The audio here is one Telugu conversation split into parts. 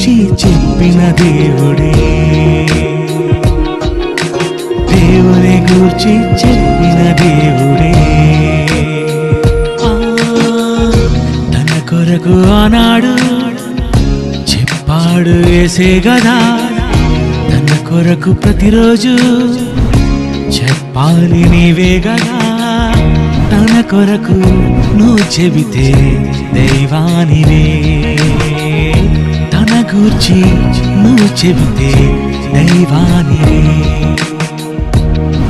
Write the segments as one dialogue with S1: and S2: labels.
S1: గూర్చి చెప్పిన దేవుడే, దేవుని గూర్చి చెప్పిన దేవుడే. తన కొరకు ఆనాడు చెప్పాడు యేసే గదా, తన కొరకు ప్రతిరోజు చెప్పాలి నీవే గదా. తన కొరకు నువ్వు చెబితే దైవానివే, తన గూర్చి నువ్వు చెబితే దైవానివే.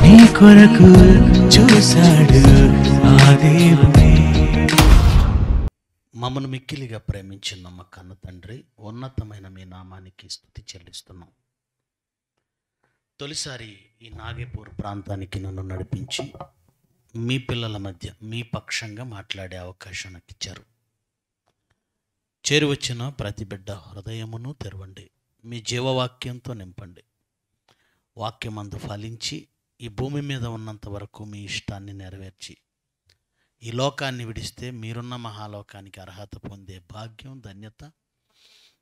S1: నీ కొరకు చూశాడు ఆ దేవుడే.
S2: మమ్మను మిక్కిలిగా ప్రేమించిన మా కన్న తండ్రి, ఉన్నతమైన మీ నామానికి స్తుతి చెల్లిస్తున్నాం. తొలిసారి ఈ నాగేపూర్ ప్రాంతానికి నన్ను నడిపించి మీ పిల్లల మధ్య మీ పక్షంగా మాట్లాడే అవకాశం నాకు ఇచ్చారు. చేరువచ్చిన ప్రతి బిడ్డ హృదయమును తెరవండి, మీ జీవవాక్యంతో నింపండి. వాక్యమందు ఫలించి ఈ భూమి మీద ఉన్నంత వరకు మీ ఇష్టాన్ని నెరవేర్చి ఈ లోకాన్ని విడిస్తే మీరున్న మహాలోకానికి అర్హత పొందే భాగ్యం, ధన్యత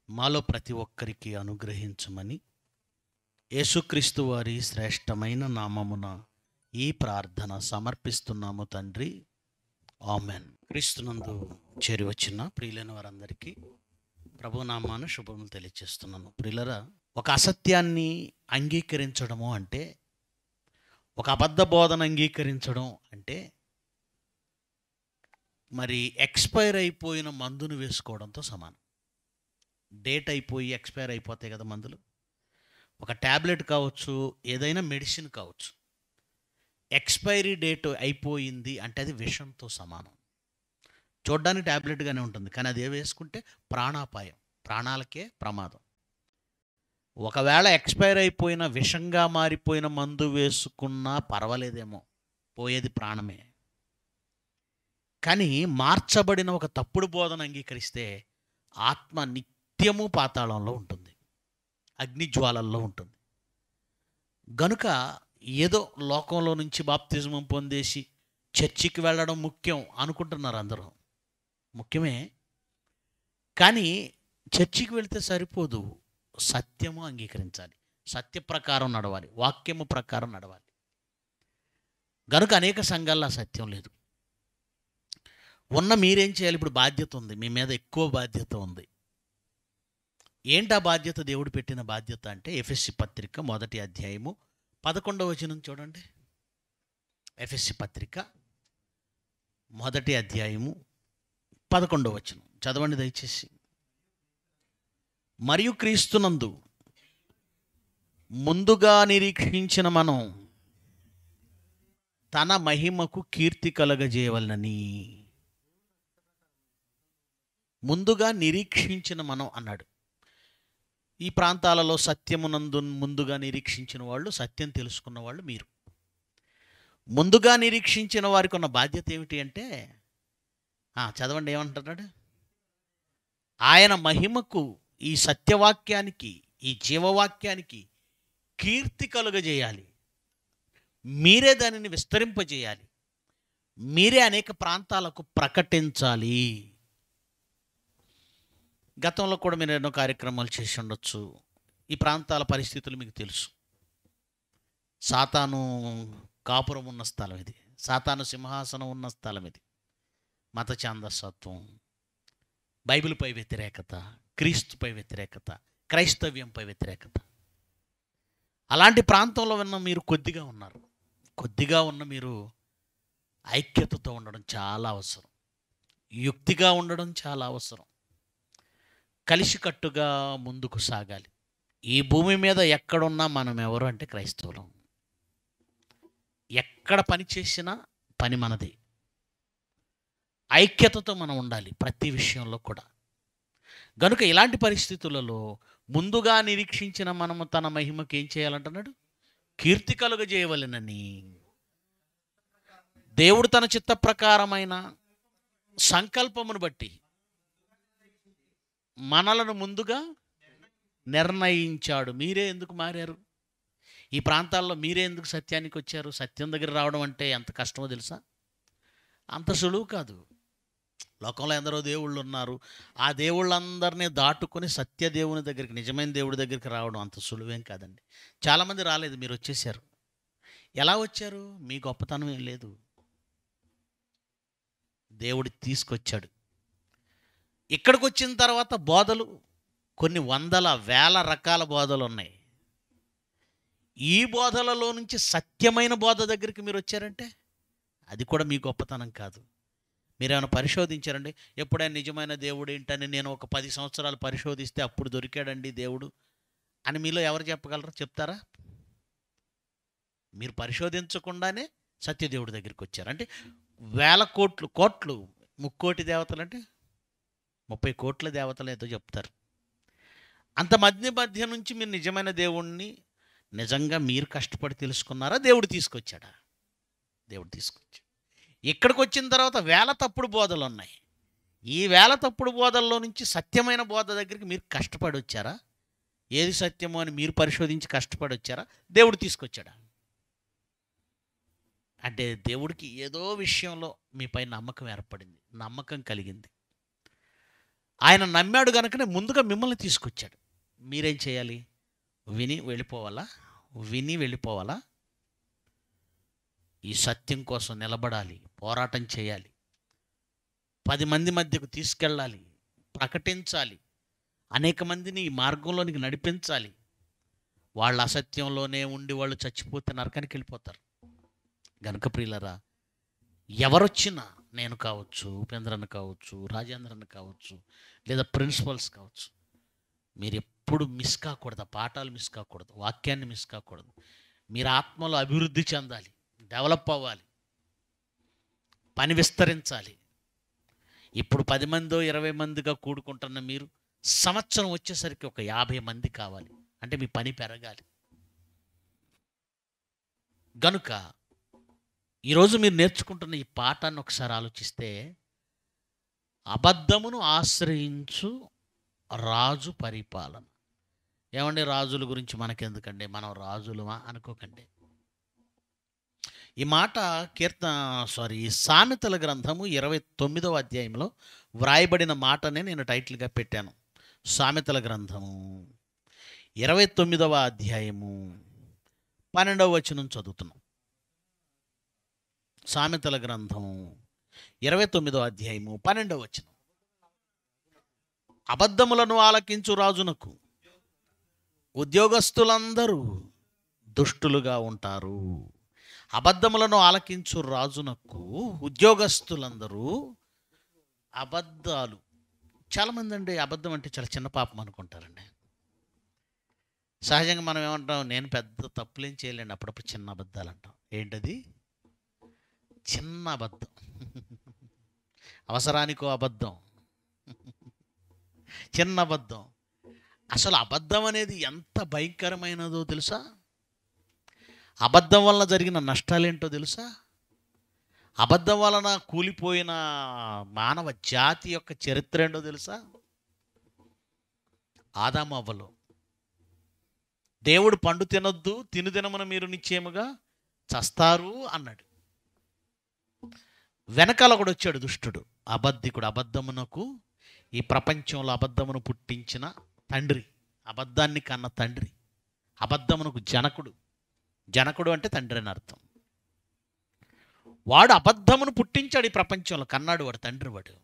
S2: మాలో ప్రతి ఒక్కరికి అనుగ్రహించమని యేసుక్రీస్తు వారి శ్రేష్టమైన నామమున ఈ ప్రార్థన సమర్పిస్తున్నాము తండ్రి, ఆమెన్. క్రీస్తునందు చేరి వచ్చిన ప్రియులైన వారందరికీ ప్రభునామాన శుభములు తెలియజేస్తున్నాను. ప్రియులరా, ఒక అసత్యాన్ని అంగీకరించడము అంటే, ఒక అబద్ధ బోధన అంగీకరించడం అంటే మరి ఎక్స్పైర్ అయిపోయిన మందును వేసుకోవడంతో సమానం. డేట్ అయిపోయి ఎక్స్పైర్ అయిపోతాయి కదా మందులు. ఒక ట్యాబ్లెట్ కావచ్చు, ఏదైనా మెడిసిన్ కావచ్చు, ఎక్స్పైరీ డేట్ అయిపోయింది అంటే అది విషంతో సమానం. చూడ్డానికి ట్యాబ్లెట్గానే ఉంటుంది, కానీ అది వేసుకుంటే ప్రాణాపాయం, ప్రాణాలకే ప్రమాదం. ఒకవేళ ఎక్స్పైర్ అయిపోయిన విషంగా మారిపోయిన మందు వేసుకున్నా పర్వాలేదేమో, పోయేది ప్రాణమే. కానీ మార్చబడిన ఒక తప్పుడు బోధన అంగీకరిస్తే ఆత్మ నిత్యము పాతాళంలో ఉంటుంది, అగ్నిజ్వాలల్లో ఉంటుంది. గనుక ఏదో లోకంలో నుంచి బాప్తిజమం పొందేసి చర్చికి వెళ్ళడం ముఖ్యం అనుకుంటున్నారు అందరూ. ముఖ్యమే, కానీ చర్చికి వెళితే సరిపోదు, సత్యము అంగీకరించాలి, సత్య ప్రకారం నడవాలి, వాక్యము ప్రకారం నడవాలి. గనుక అనేక సంఘాల్లో సత్యం లేదు. ఉన్న మీరేం చేయాలి? ఇప్పుడు బాధ్యత ఉంది, మీ మీద ఎక్కువ బాధ్యత ఉంది. ఏంటా బాధ్యత? దేవుడు పెట్టిన బాధ్యత అంటే ఎఫెసీ పత్రిక 1వ అధ్యాయము 11వ వచనం చూడండి. ఎఫెసీ పత్రిక 1వ అధ్యాయము 11వ వచనం చదవండి దయచేసి. మరియు క్రీస్తునందు ముందుగా నిరీక్షించిన మనం తన మహిమకు కీర్తి కలగజేయవలనని. ముందుగా నిరీక్షించిన మనం అన్నాడు. ఈ ప్రాంతాలలో సత్యమునందు ముందుగా నిరీక్షించిన వాళ్ళు, సత్యం తెలుసుకున్న వాళ్ళు మీరు. ముందుగా నిరీక్షించిన వారికి ఉన్న బాధ్యత ఏమిటి అంటే, చదవండి ఏమంటున్నాడు? ఆయన మహిమకు, ఈ సత్యవాక్యానికి, ఈ జీవవాక్యానికి కీర్తి కలుగజేయాలి. మీరే దానిని విస్తరింపజేయాలి, మీరే అనేక ప్రాంతాలకు ప్రకటించాలి. గతంలో కూడా మీరు ఎన్నో కార్యక్రమాలు చేసి ఉండొచ్చు. ఈ ప్రాంతాల పరిస్థితులు మీకు తెలుసు. సాతాను కాపురం ఉన్న స్థలం ఇది, సాతాను సింహాసనం ఉన్న స్థలం ఇది. మత ఛాందసత్వం, బైబిల్పై వ్యతిరేకత, క్రీస్తుపై వ్యతిరేకత, క్రైస్తవ్యంపై వ్యతిరేకత. అలాంటి ప్రాంతంలో ఉన్న మీరు కొద్దిగా ఉన్నారు. కొద్దిగా ఉన్న మీరు ఐక్యతతో ఉండడం చాలా అవసరం, యుక్తిగా ఉండడం చాలా అవసరం, కలిసికట్టుగా ముందుకు సాగాలి. ఈ భూమి మీద ఎక్కడున్నా మనం ఎవరు అంటే క్రైస్తవులం. ఎక్కడ పని చేసినా పని మనది. ఐక్యతతో మనం ఉండాలి ప్రతి విషయంలో కూడా. గనుక ఇలాంటి పరిస్థితులలో ముందుగా నిరీక్షించిన మనము తన మహిమకి ఏం చేయాలంటున్నాడు? కీర్తి కలుగజేయవలెనని. దేవుడు తన చిత్త ప్రకారమైన సంకల్పమును బట్టి మనలను ముందుగా నిర్ణయించాడు. మీరే ఎందుకు మారారు? ఈ ప్రాంతాల్లో మీరే ఎందుకు సత్యానికి వచ్చారు? సత్యం దగ్గర రావడం అంటే ఎంత కష్టమో తెలుసా? అంత సులువు కాదు. లోకంలో ఎందరో దేవుళ్ళు ఉన్నారు. ఆ దేవుళ్ళందరినీ దాటుకొని సత్యదేవుని దగ్గరికి, నిజమైన దేవుడి దగ్గరికి రావడం అంత సులువేం కాదండి. చాలామంది రాలేదు, మీరు వచ్చేసారు. ఎలా వచ్చారు? మీ గొప్పతనం ఏం లేదు, దేవుడు తీసుకొచ్చాడు. ఇక్కడికి వచ్చిన తర్వాత బోధలు కొన్ని వందల వేల రకాల బోధలు ఉన్నాయి. ఈ బోధలలో నుంచి సత్యమైన బోధ దగ్గరికి మీరు వచ్చారంటే అది కూడా మీ గొప్పతనం కాదు. మీరేమైనా పరిశోధించారండి? ఎప్పుడైనా నిజమైన దేవుడు ఏంటని నేను ఒక 10 సంవత్సరాలు పరిశోధిస్తే అప్పుడు దొరికాడండి దేవుడు అని మీలో ఎవరు చెప్పగలరు? చెప్తారా? మీరు పరిశోధించకుండానే సత్యదేవుడి దగ్గరికి వచ్చారు. అంటే వేల కోట్లు ముక్కోటి దేవతలు అంటే 30 కోట్ల దేవతలు ఏదో చెప్తారు. అంత మధ్య నుంచి మీరు నిజమైన దేవుణ్ణి నిజంగా మీరు కష్టపడి తెలుసుకున్నారా? దేవుడు తీసుకొచ్చాడా? దేవుడు తీసుకొచ్చాడు. ఇక్కడికి వచ్చిన తర్వాత వేల తప్పుడు బోధలు ఉన్నాయి. ఈ వేల తప్పుడు బోధల్లో నుంచి సత్యమైన బోధ దగ్గరికి మీరు కష్టపడి వచ్చారా? ఏది సత్యమో అని మీరు పరిశోధించి కష్టపడి వచ్చారా? దేవుడు తీసుకొచ్చాడా? అంటే దేవుడికి ఏదో విషయంలో మీపై నమ్మకం ఏర్పడింది, నమ్మకం కలిగింది. ఆయన నమ్మాడు కనుకనే ముందుగా మిమ్మల్ని తీసుకొచ్చాడు. మీరేం చేయాలి? విని వెళ్ళిపోవాలా? ఈ సత్యం కోసం నిలబడాలి, పోరాటం చేయాలి, 10 మంది మధ్యకు తీసుకెళ్ళాలి, ప్రకటించాలి, అనేక మందిని ఈ మార్గంలోనికి నడిపించాలి. వాళ్ళ అసత్యంలోనే ఉండి వాళ్ళు చచ్చిపోతే నరకానికి వెళ్ళిపోతారు. గనుక ప్రియులరా, ఎవరొచ్చినా, నేను కావచ్చు, ఉపేంద్రన్ కావచ్చు, రాజేంద్రన్ కావచ్చు, లేదా ప్రిన్సిపల్స్ కావచ్చు, మీరు ఎప్పుడు మిస్ కాకూడదు, పాఠాలు మిస్ కాకూడదు, వాక్యాన్ని మిస్ కాకూడదు. మీరు ఆత్మలో అభివృద్ధి చెందాలి, డెవలప్ అవ్వాలి, పని విస్తరించాలి. ఇప్పుడు 10 మందో 20 మందిగా కూడుకుంటున్న మీరు సంవత్సరం వచ్చేసరికి ఒక 50 మంది కావాలి. అంటే మీ పని పెరగాలి. గనుక ఈరోజు మీరు నేర్చుకుంటున్న ఈ పాఠాన్ని ఒకసారి ఆలోచిస్తే, అబద్ధమును ఆశ్రయించు రాజు పరిపాలన. ఏమండి, రాజుల గురించి మనకెందుకండి, మనం రాజులమా అనుకోకండి. ఈ మాట సామెతల గ్రంథము 29వ అధ్యాయంలో వ్రాయబడిన మాటనే నేను టైటిల్గా పెట్టాను. సామెతల గ్రంథము 29వ అధ్యాయము 12వ వచనం చదువుతున్నాం. సామెతల గ్రంథము 29వ అధ్యాయము 12వ వచనం. అబద్ధములను ఆలకించు రాజునకు ఉద్యోగస్తులందరూ దుష్టులుగా ఉంటారు. అబద్ధములను ఆలకించు రాజునకు ఉద్యోగస్తులందరూ అబద్ధాలు. చాలామంది అండి అబద్ధం అంటే చాలా చిన్న పాపం అనుకుంటారండి. సహజంగా మనం ఏమంటాం, నేను పెద్ద తప్పులేం చేయలేండి, అప్పుడప్పుడు చిన్న అబద్ధాలు అంటాం. ఏంటది? చిన్న అబద్ధం. అవసరానికో అబద్ధం, చిన్న అబద్ధం. అసలు అబద్ధం అనేది ఎంత భయంకరమైనదో తెలుసా? అబద్ధం వలన జరిగిన నష్టాలేంటో తెలుసా? అబద్ధం వలన కూలిపోయిన మానవ జాతి యొక్క చరిత్ర ఏంటో తెలుసా? ఆదాము అవ్వలు దేవుడు పండు తినొద్దు, తినుదినమున మీరు నిశ్చయముగా చస్తారు అన్నాడు. వెనకాల కూడా వచ్చాడు దుష్టుడు, అబద్ధికుడు. అబద్ధమునకు, ఈ ప్రపంచంలో అబద్ధమును పుట్టించిన తండ్రి, అబద్ధాన్ని కన్న తండ్రి, అబద్ధమునకు జనకుడు. జనకుడు అంటే తండ్రి అని అర్థం. వాడు అబద్ధమును పుట్టించాడు ఈ ప్రపంచంలో, కన్నాడు వాడు, తండ్రి వాడు.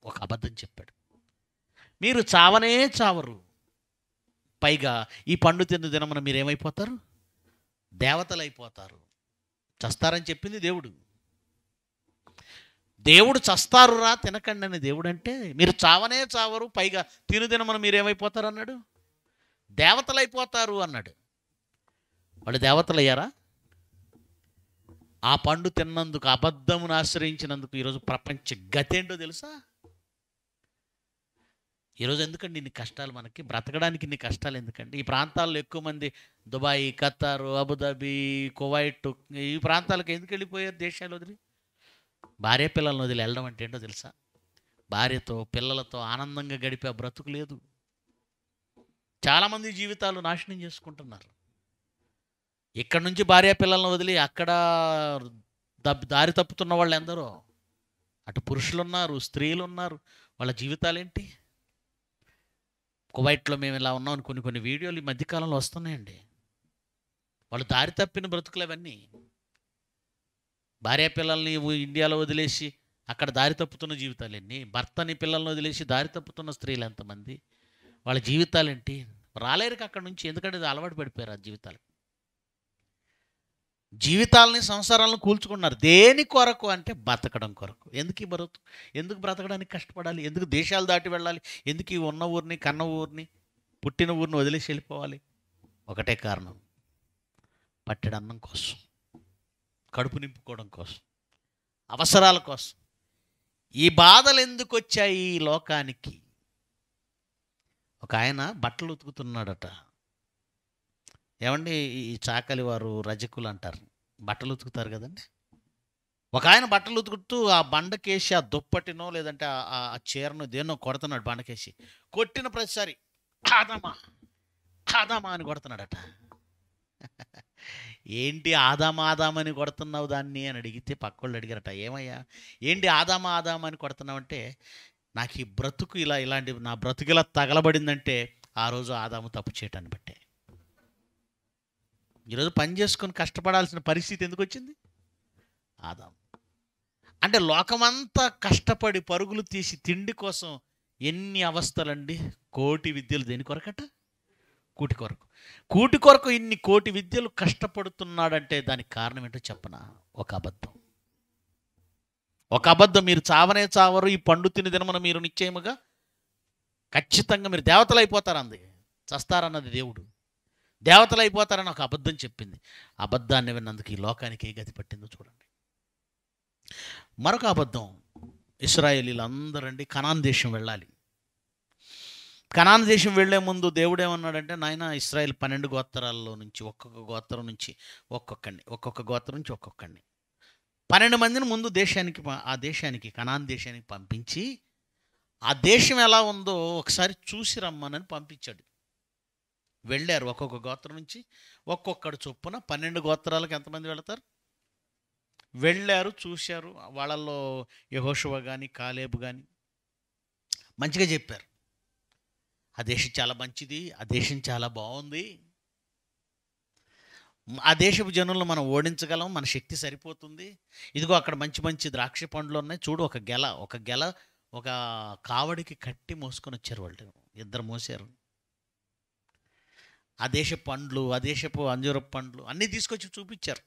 S2: ఒక అబద్ధం చెప్పాడు, మీరు చావనే చావరు, పైగా ఈ పండు తిన్న దినమున మీరేమైపోతారు? దేవతలు అయిపోతారు. చస్తారని చెప్పింది దేవుడు. దేవుడు చస్తారు రా తినకండి అని దేవుడు అంటే, మీరు చావనే చావరు, పైగా తినుదినమున మీరేమైపోతారు అన్నాడు? దేవతలు అయిపోతారు అన్నాడు. వాళ్ళు దేవతలు అయ్యారా? ఆ పండు తిన్నందుకు, అబద్ధమును ఆశ్రయించినందుకు ఈరోజు ప్రపంచ గతి ఏంటో తెలుసా? ఈరోజు ఎందుకండి ఇన్ని కష్టాలు? మనకి బ్రతకడానికి ఇన్ని కష్టాలు ఎందుకండి? ఈ ప్రాంతాల్లో ఎక్కువ మంది దుబాయ్, ఖతార్, అబుదాబి, కువైట్, ఈ ప్రాంతాలకు ఎందుకు వెళ్ళిపోయారు? దేశాలు వదిలి, భార్య పిల్లలను వదిలి వెళ్ళడం అంటే ఏంటో తెలుసా? భార్యతో పిల్లలతో ఆనందంగా గడిపే బ్రతుకు లేదు. చాలామంది జీవితాలు నాశనం చేసుకుంటున్నారు. ఇక్కడ నుంచి భార్య పిల్లలను వదిలి అక్కడ దారి తప్పుతున్న వాళ్ళు ఎందరో. అటు పురుషులు ఉన్నారు, స్త్రీలు ఉన్నారు. వాళ్ళ జీవితాలేంటి? కువైట్లో మేము ఇలా ఉన్నామని కొన్ని కొన్ని వీడియోలు ఈ మధ్యకాలంలో వస్తున్నాయండి. వాళ్ళు దారి తప్పిన బ్రతుకులు అవన్నీ. భార్య పిల్లల్ని ఇండియాలో వదిలేసి అక్కడ దారి తప్పుతున్న జీవితాలు ఎన్ని? భర్తని పిల్లల్ని వదిలేసి దారి తప్పుతున్న స్త్రీలు ఎంతమంది? వాళ్ళ జీవితాలేంటి? రాలేరుకి అక్కడ నుంచి, ఎందుకంటే అది అలవాటు పడిపోయారు ఆ జీవితాలు. జీవితాలని, సంసారాలను కూల్చుకున్నారు. దేని కొరకు అంటే బతకడం కొరకు. ఎందుకు బ్రతకడానికి కష్టపడాలి? ఎందుకు దేశాలు దాటి వెళ్ళాలి? ఎందుకు ఈ ఉన్న ఊరిని, కన్న ఊరిని, పుట్టిన ఊరిని వదిలేసి వెళ్ళిపోవాలి? ఒకటే కారణం, పట్టెడన్నం కోసం, కడుపు నింపుకోవడం కోసం, అవసరాల కోసం. ఈ బాధలు ఎందుకు వచ్చాయి ఈ లోకానికి? ఒక ఆయన బట్టలు ఉతుకుతున్నాడట. ఏమండి, ఈ చాకలి వారు రజకులు అంటారు, బట్టలు ఉతుకుతారు కదండి. ఒక ఆయన బట్టలు ఉతుకుతూ ఆ బండకేసి, ఆ దుప్పటినో లేదంటే ఆ చీరను దేన్నో కొడుతున్నాడు. బండకేసి కొట్టిన ప్రతిసారి ఆదామా ఆదామా అని కొడుతున్నాడట. ఏంటి ఆదామని కొడుతున్నావు దాన్ని అని అడిగితే పక్కోళ్ళు అడిగారట, ఏమయ్యా ఏంటి ఆదామా అని కొడుతున్నావు అంటే, నాకు ఈ బ్రతుకు ఇలాంటి నా బ్రతుకు ఇలా తగలబడిందంటే ఆ రోజు ఆదాము తప్పు చేయటాన్ని బట్టే. ఈరోజు పని చేసుకొని కష్టపడాల్సిన పరిస్థితి ఎందుకు వచ్చింది? ఆదాము. అంటే లోకమంతా కష్టపడి పరుగులు తీసి తిండి కోసం ఎన్ని అవస్థలండి. కోటి విద్యలు దేని కొరకట? కూటి కొరకు. కూటి కొరకు ఇన్ని కోటి విద్యలు కష్టపడుతున్నాడంటే దానికి కారణం ఏంటో చెప్పనా? ఒక అబద్ధం. మీరు చావనే చావరు, ఈ పండు తిని దినమున మీరు నిశ్చయముగా ఖచ్చితంగా మీరు దేవతలు అయిపోతారంది. చస్తారన్నది దేవుడు. దేవతలు అయిపోతారని ఒక అబద్ధం చెప్పింది. అబద్ధాన్ని విన్నందుకు ఈ లోకానికి ఏ గతి పట్టిందో చూడండి. మరొక అబద్ధం, ఇశ్రాయేలీలు అందరండి కనాన్ దేశం వెళ్ళాలి. కనాన్ దేశం వెళ్లే ముందు దేవుడు ఏమన్నాడంటే, నాయన ఇశ్రాయేల్ 12 గోత్రాల్లో నుంచి ఒక్కొక్క గోత్రం నుంచి ఒక్కొక్కడిని 12 మందిని ముందు దేశానికి కనాన్ దేశానికి పంపించి, ఆ దేశం ఎలా ఉందో ఒకసారి చూసి రమ్మనని పంపించాడు. వెళ్ళారు. ఒక్కొక్క గోత్రం నుంచి ఒక్కొక్కడు చొప్పున 12 గోత్రాలకు ఎంతమంది వెళతారు? వెళ్ళారు, చూశారు. వాళ్ళల్లో యెహోషువ కానీ కాలేబు కానీ మంచిగా చెప్పారు. ఆ దేశం చాలా మంచిది, ఆ దేశం చాలా బాగుంది, ఆ దేశపు జనులను మనం ఓడించగలం, మన శక్తి సరిపోతుంది. ఇదిగో అక్కడ మంచి మంచి ద్రాక్ష పండ్లు ఉన్నాయి, చూడు. ఒక గెల ఒక కావడికి కట్టి మోసుకొని వచ్చారు. వాళ్ళు ఇద్దరు మోసారు. ఆ దేశ పండ్లు, ఆ దేశపు అంజూరపు పండ్లు అన్నీ తీసుకొచ్చి చూపించారు.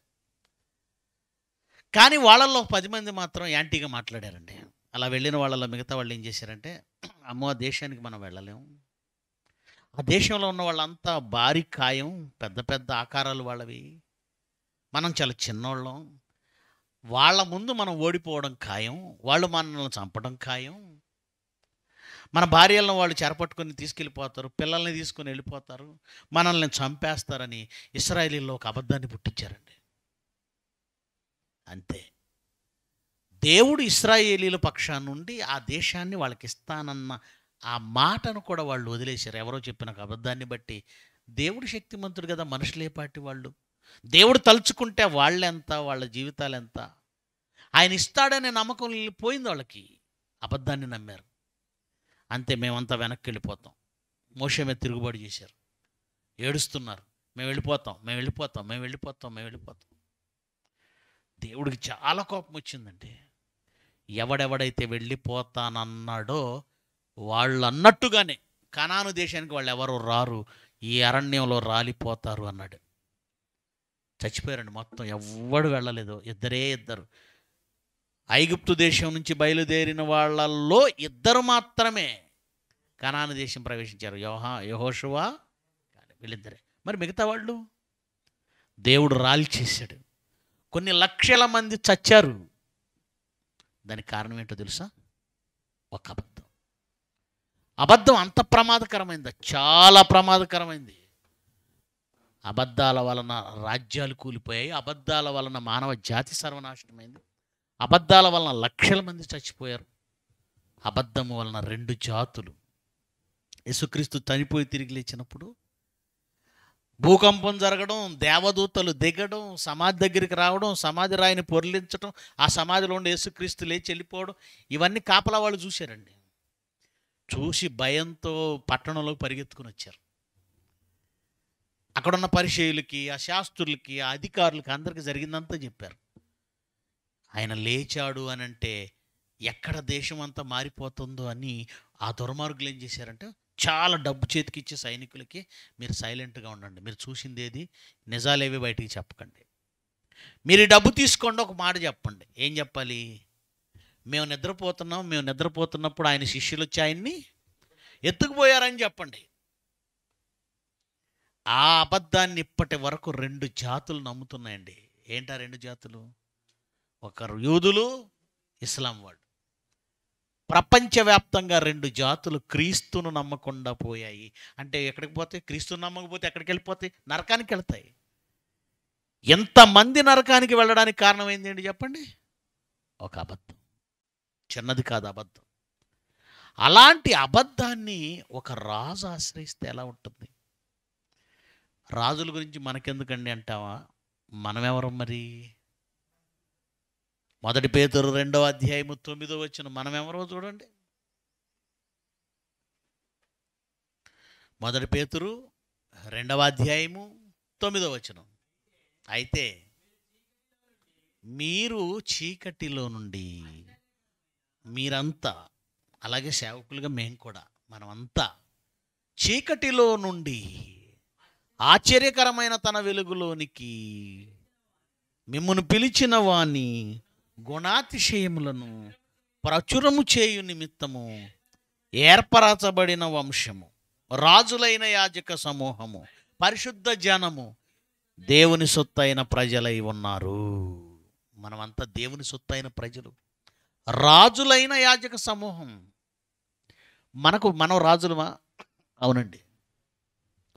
S2: కానీ వాళ్ళల్లో 10 మంది మాత్రం యాంటీగా మాట్లాడారండి. అలా వెళ్ళిన వాళ్ళలో మిగతా వాళ్ళు ఏం చేశారంటే, అమ్మో ఆ దేశానికి మనం వెళ్ళలేము, ఆ దేశంలో ఉన్న వాళ్ళంతా భారీ కాయం, పెద్ద పెద్ద ఆకారాలు వాళ్ళవి, మనం చాలా చిన్నోళ్ళం, వాళ్ళ ముందు మనం ఓడిపోవడం ఖాయం, వాళ్ళు మనల్ని చంపడం ఖాయం, మన భార్యలను వాళ్ళు చెరపట్టుకొని తీసుకెళ్ళిపోతారు, పిల్లల్ని తీసుకొని వెళ్ళిపోతారు, మనల్ని చంపేస్తారని ఇశ్రాయేలీల్లో ఒక అబద్ధాన్ని పుట్టించారండి. అంతే. దేవుడు ఇశ్రాయేలీల పక్షాన నుండి ఆ దేశాన్ని వాళ్ళకి ఇస్తానన్న ఆ మాటను కూడా వాళ్ళు వదిలేశారు. ఎవరో చెప్పిన ఒక అబద్ధాన్ని బట్టి. దేవుడు శక్తిమంతుడు కదా, మనుషులే పాటి వాళ్ళు. దేవుడు తలుచుకుంటే వాళ్ళెంత, వాళ్ళ జీవితాలు ఎంత, ఆయన ఇస్తాడనే నమ్మకం పోయింది వాళ్ళకి. అబద్ధాన్ని నమ్మారు. అంతే, మేమంతా వెనక్కి వెళ్ళిపోతాం. మోషే మీద తిరుగుబాటు చేశారు, ఏడుస్తున్నారు, మేము వెళ్ళిపోతాం. దేవుడికి చాలా కోపం వచ్చిందండి. ఎవడెవడైతే వెళ్ళిపోతానన్నాడో వాళ్ళు అన్నట్టుగానే కనాను దేశానికి వాళ్ళు ఎవరు రారు, ఈ అరణ్యంలో రాలిపోతారు అన్నాడు. చచ్చిపోయారండి మొత్తం, ఎవ్వడు వెళ్ళలేదు. ఇద్దరు ఐగుప్తు దేశం నుంచి బయలుదేరిన వాళ్ళల్లో 2 మాత్రమే కనాను దేశం ప్రవేశించారు, యెహోషువ వీళ్ళిద్దరే. మరి మిగతా వాళ్ళు దేవుడు రాల్చేశాడు. కొన్ని లక్షల మంది చచ్చారు. దానికి కారణం ఏంటో తెలుసా? ఒక అబద్ధం అంత ప్రమాదకరమైందా? చాలా ప్రమాదకరమైంది. అబద్ధాల వలన రాజ్యాలు కూలిపోయాయి, అబద్ధాల వలన మానవ జాతి సర్వనాశనమైంది, అబద్ధాల వలన లక్షల మంది చచ్చిపోయారు. అబద్ధము వలన 2 జాతులు. యేసుక్రీస్తు చనిపోయి తిరిగి లేచినప్పుడు భూకంపం జరగడం, దేవదూతలు దిగడం, సమాధి దగ్గరికి రావడం, సమాధి రాయిని పొర్లించడం, ఆ సమాధిలో ఉండి యేసుక్రీస్తు లేచి వెళ్ళిపోవడం, ఇవన్నీ కాపలా వాళ్ళు చూశారండి. చూసి భయంతో పట్టణంలోకి పరిగెత్తుకుని వచ్చారు. అక్కడున్న పరిచయులకి, ఆ శాస్త్రులకి, ఆ అధికారులకి అందరికీ జరిగిందంతా చెప్పారు. ఆయన లేచాడు అని అంటే ఎక్కడ దేశం అంతా మారిపోతుందో అని ఆ దుర్మార్గులు ఏం చేశారంటే చాలా డబ్బు చేతికి ఇచ్చే సైనికులకి, మీరు సైలెంట్గా ఉండండి, మీరు చూసింది ఏది నిజాలేవి బయటికి చెప్పకండి, మీరు ఈ డబ్బు తీసుకోండి, ఒక మాట చెప్పండి. ఏం చెప్పాలి? మేము నిద్రపోతున్నప్పుడు ఆయన శిష్యులు వచ్చి ఆయన్ని ఎత్తుకుపోయారని చెప్పండి. ఆ అబద్ధాన్ని ఇప్పటి వరకు 2 జాతులు నమ్ముతున్నాయండి. ఏంటా 2 జాతులు? ఒకరు యూదులు, ఇస్లాం వాళ్ళు. ప్రపంచవ్యాప్తంగా 2 జాతులు క్రీస్తును నమ్మకుండా పోయాయి. అంటే ఎక్కడికి పోతాయి? క్రీస్తును నమ్మకపోతే ఎక్కడికి వెళ్ళిపోతాయి? నరకానికి వెళ్తాయి. ఎంతమంది నరకానికి వెళ్ళడానికి కారణం ఏంటండి చెప్పండి? ఒక అబద్ధం. చిన్నది కాదు అబద్ధం. అలాంటి అబద్ధాన్ని ఒక రాజు ఆశ్రయిస్తే ఎలా ఉంటుంది? రాజుల గురించి మనకెందుకండి అంటావా? మనమెవరు మరి? 1 పేతురు 2వ అధ్యాయము 9వ వచనం మనమెవరో చూడండి. 1 పేతురు 2వ అధ్యాయము 9వ వచనం. అయితే మీరు చీకటిలో నుండి, మీరంతా, అలాగే సేవకులుగా మేము కూడా, మనమంతా చీకటిలో నుండి ఆశ్చర్యకరమైన తన వెలుగులోనికి మిమ్మును పిలిచిన వాని గుణాతిశయములను ప్రచురము చేయు నిమిత్తము ఏర్పరచబడిన వంశము, రాజులైన యాజక సమూహము, పరిశుద్ధ జనము, దేవుని సొత్తైన ప్రజలై ఉన్నారు. మనమంతా దేవుని సొత్తైన ప్రజలు, రాజులైన యాజక సమూహం. మనం రాజులమా? అవునండి,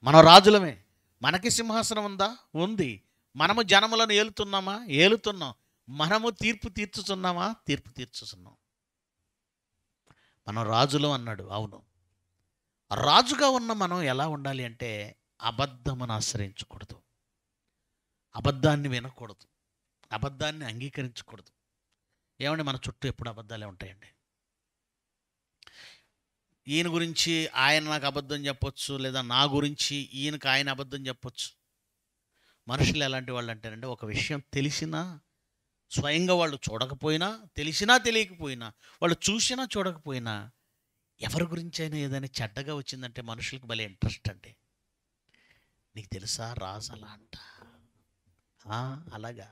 S2: మనం రాజులమే. మనకి సింహాసనం ఉందా? ఉంది. మనము జనములను ఏలుతున్నామా? ఏలుతున్నాం. మనము తీర్పు తీర్చుతున్నామా? తీర్పు తీర్చుతున్నాం. మనం రాజులు అన్నాడు. అవును, రాజుగా ఉన్న మనం ఎలా ఉండాలి అంటే అబద్ధమును ఆశ్రయించకూడదు, అబద్ధాన్ని వినకూడదు, అబద్ధాన్ని అంగీకరించకూడదు. ఏమండి, మన చుట్టూ ఎప్పుడు అబద్ధాలే ఉంటాయండి. ఈయన గురించి ఆయన నాకు అబద్ధం చెప్పొచ్చు, లేదా నా గురించి ఈయనకు ఆయన అబద్ధం చెప్పొచ్చు. మనుషులు ఎలాంటి వాళ్ళు అంటారంటే, ఒక విషయం తెలిసినా, స్వయంగా వాళ్ళు చూడకపోయినా, తెలిసినా తెలియకపోయినా, వాళ్ళు చూసినా చూడకపోయినా, ఎవరి గురించి అయినా ఏదైనా చెడ్డగా వచ్చిందంటే మనుషులకు భలే ఇంట్రెస్ట్ అండి. నీకు తెలుసా రాజు అలా అంట, అలాగా.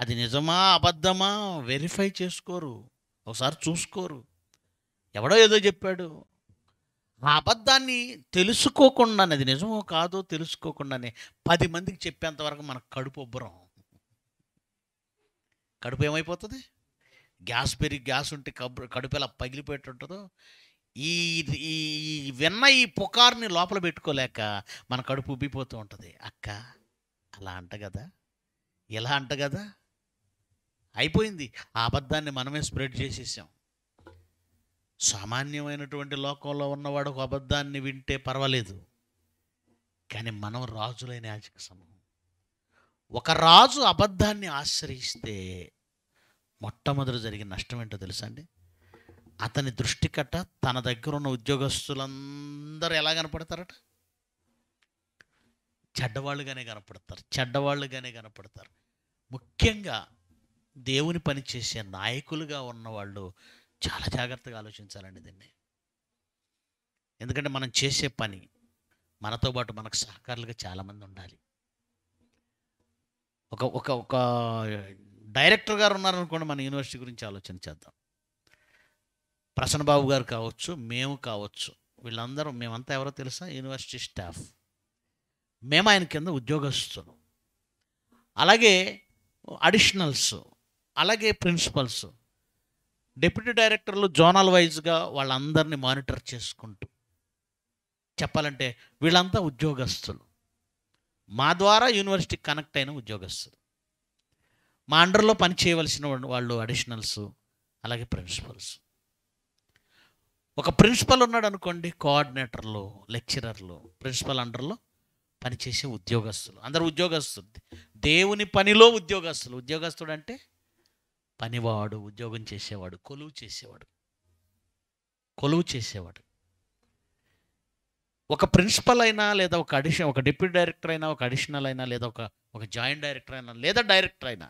S2: అది నిజమా అబద్ధమా వెరిఫై చేసుకోరు, ఒకసారి చూసుకోరు. ఎవడో ఏదో చెప్పాడు, ఆ అబద్ధాన్ని తెలుసుకోకుండానే, అది నిజమో కాదో తెలుసుకోకుండానే 10 మందికి చెప్పేంతవరకు మనకు కడుపు ఉబ్బరం. కడుపు ఏమైపోతుంది? గ్యాస్ పెరిగి, గ్యాస్ ఉంటే కడుపు ఎలా పగిలిపోయేట్టు ఉంటుందో, ఈ ఈ విన్న ఈ పుకార్ని లోపల పెట్టుకోలేక మన కడుపు ఉబ్బిపోతూ ఉంటుంది. అక్క అలా అంట కదా, ఇలా అంట కదా, అయిపోయింది. ఆ అబద్ధాన్ని మనమే స్ప్రెడ్ చేసేసాం. సామాన్యమైనటువంటి లోకంలో ఉన్నవాడు ఒక అబద్ధాన్ని వింటే పర్వాలేదు, కానీ మనం రాజులైన యాజక సమూహం. ఒక రాజు అబద్ధాన్ని ఆశ్రయిస్తే మొట్టమొదటి జరిగిన నష్టం ఏంటో తెలుసా అండి? అతని దృష్టి కట్ట తన దగ్గర ఉన్న ఉద్యోగస్తులందరూ ఎలా కనపడతారట? చెడ్డవాళ్ళుగానే కనపడతారు. ముఖ్యంగా దేవుని పని చేసే నాయకులుగా ఉన్నవాళ్ళు చాలా జాగ్రత్తగా ఆలోచించాలండి దీన్ని. ఎందుకంటే మనం చేసే పని, మనతో పాటు మనకు సహకారులుగా చాలామంది ఉండాలి. ఒక డైరెక్టర్ గారు ఉన్నారనుకోండి, మన యూనివర్సిటీ గురించి ఆలోచన చేద్దాం. ప్రసన్న బాబు గారు కావచ్చు, మేము కావచ్చు, వీళ్ళందరూ, మేమంతా ఎవరో తెలుసా? University staff. మేము ఆయన కింద ఉద్యోగస్తులు, అలాగే అడిషనల్స్, అలాగే ప్రిన్సిపల్స్, డిప్యూటీ డైరెక్టర్లు, జోనల్ వైజ్గా వాళ్ళందరినీ మానిటర్ చేసుకుంటూ, చెప్పాలంటే వీళ్ళంతా ఉద్యోగస్తులు. మా ద్వారా యూనివర్సిటీకి కనెక్ట్ అయిన ఉద్యోగస్తులు. మా అండర్లో పని చేయవలసిన వాళ్ళు అడిషనల్స్, అలాగే ప్రిన్సిపల్స్. ఒక ప్రిన్సిపల్ ఉన్నాడు అనుకోండి, కోఆర్డినేటర్లు, లెక్చరర్లు, ప్రిన్సిపల్ అండర్లో పనిచేసే ఉద్యోగస్తులు, అందరు ఉద్యోగస్తులు. దేవుని పనిలో ఉద్యోగస్తులు. ఉద్యోగస్తుడు అంటే పనివాడు, ఉద్యోగం చేసేవాడు, కొలువు చేసేవాడు. కొలువు చేసేవాడు. ఒక ప్రిన్సిపల్ అయినా, లేదా ఒక డిప్యూటీ డైరెక్టర్ అయినా, ఒక అడిషనల్ అయినా, లేదా ఒక జాయింట్ డైరెక్టర్ అయినా, లేదా డైరెక్టర్ అయినా,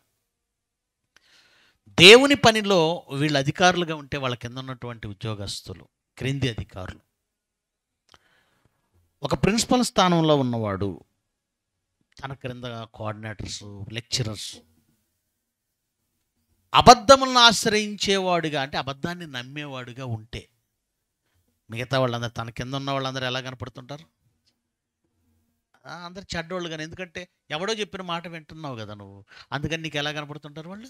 S2: దేవుని పనిలో వీళ్ళు అధికారులుగా ఉంటే వాళ్ళ కింద ఉన్నటువంటి ఉద్యోగస్తులు క్రింది అధికారులు. ఒక ప్రిన్సిపల్ స్థానంలో ఉన్నవాడు తన క్రింద కోఆర్డినేటర్స్, లెక్చరర్స్. అబద్ధములను ఆశ్రయించేవాడుగా, అంటే అబద్ధాన్ని నమ్మేవాడుగా ఉంటే మిగతా వాళ్ళందరూ, తన కింద ఉన్న వాళ్ళందరూ ఎలా కనపడుతుంటారు? అందరు చెడ్డోళ్ళు. కానీ ఎందుకంటే ఎవడో చెప్పిన మాట వింటున్నావు కదా నువ్వు, అందుకని నీకు ఎలా కనపడుతుంటారు? వాళ్ళు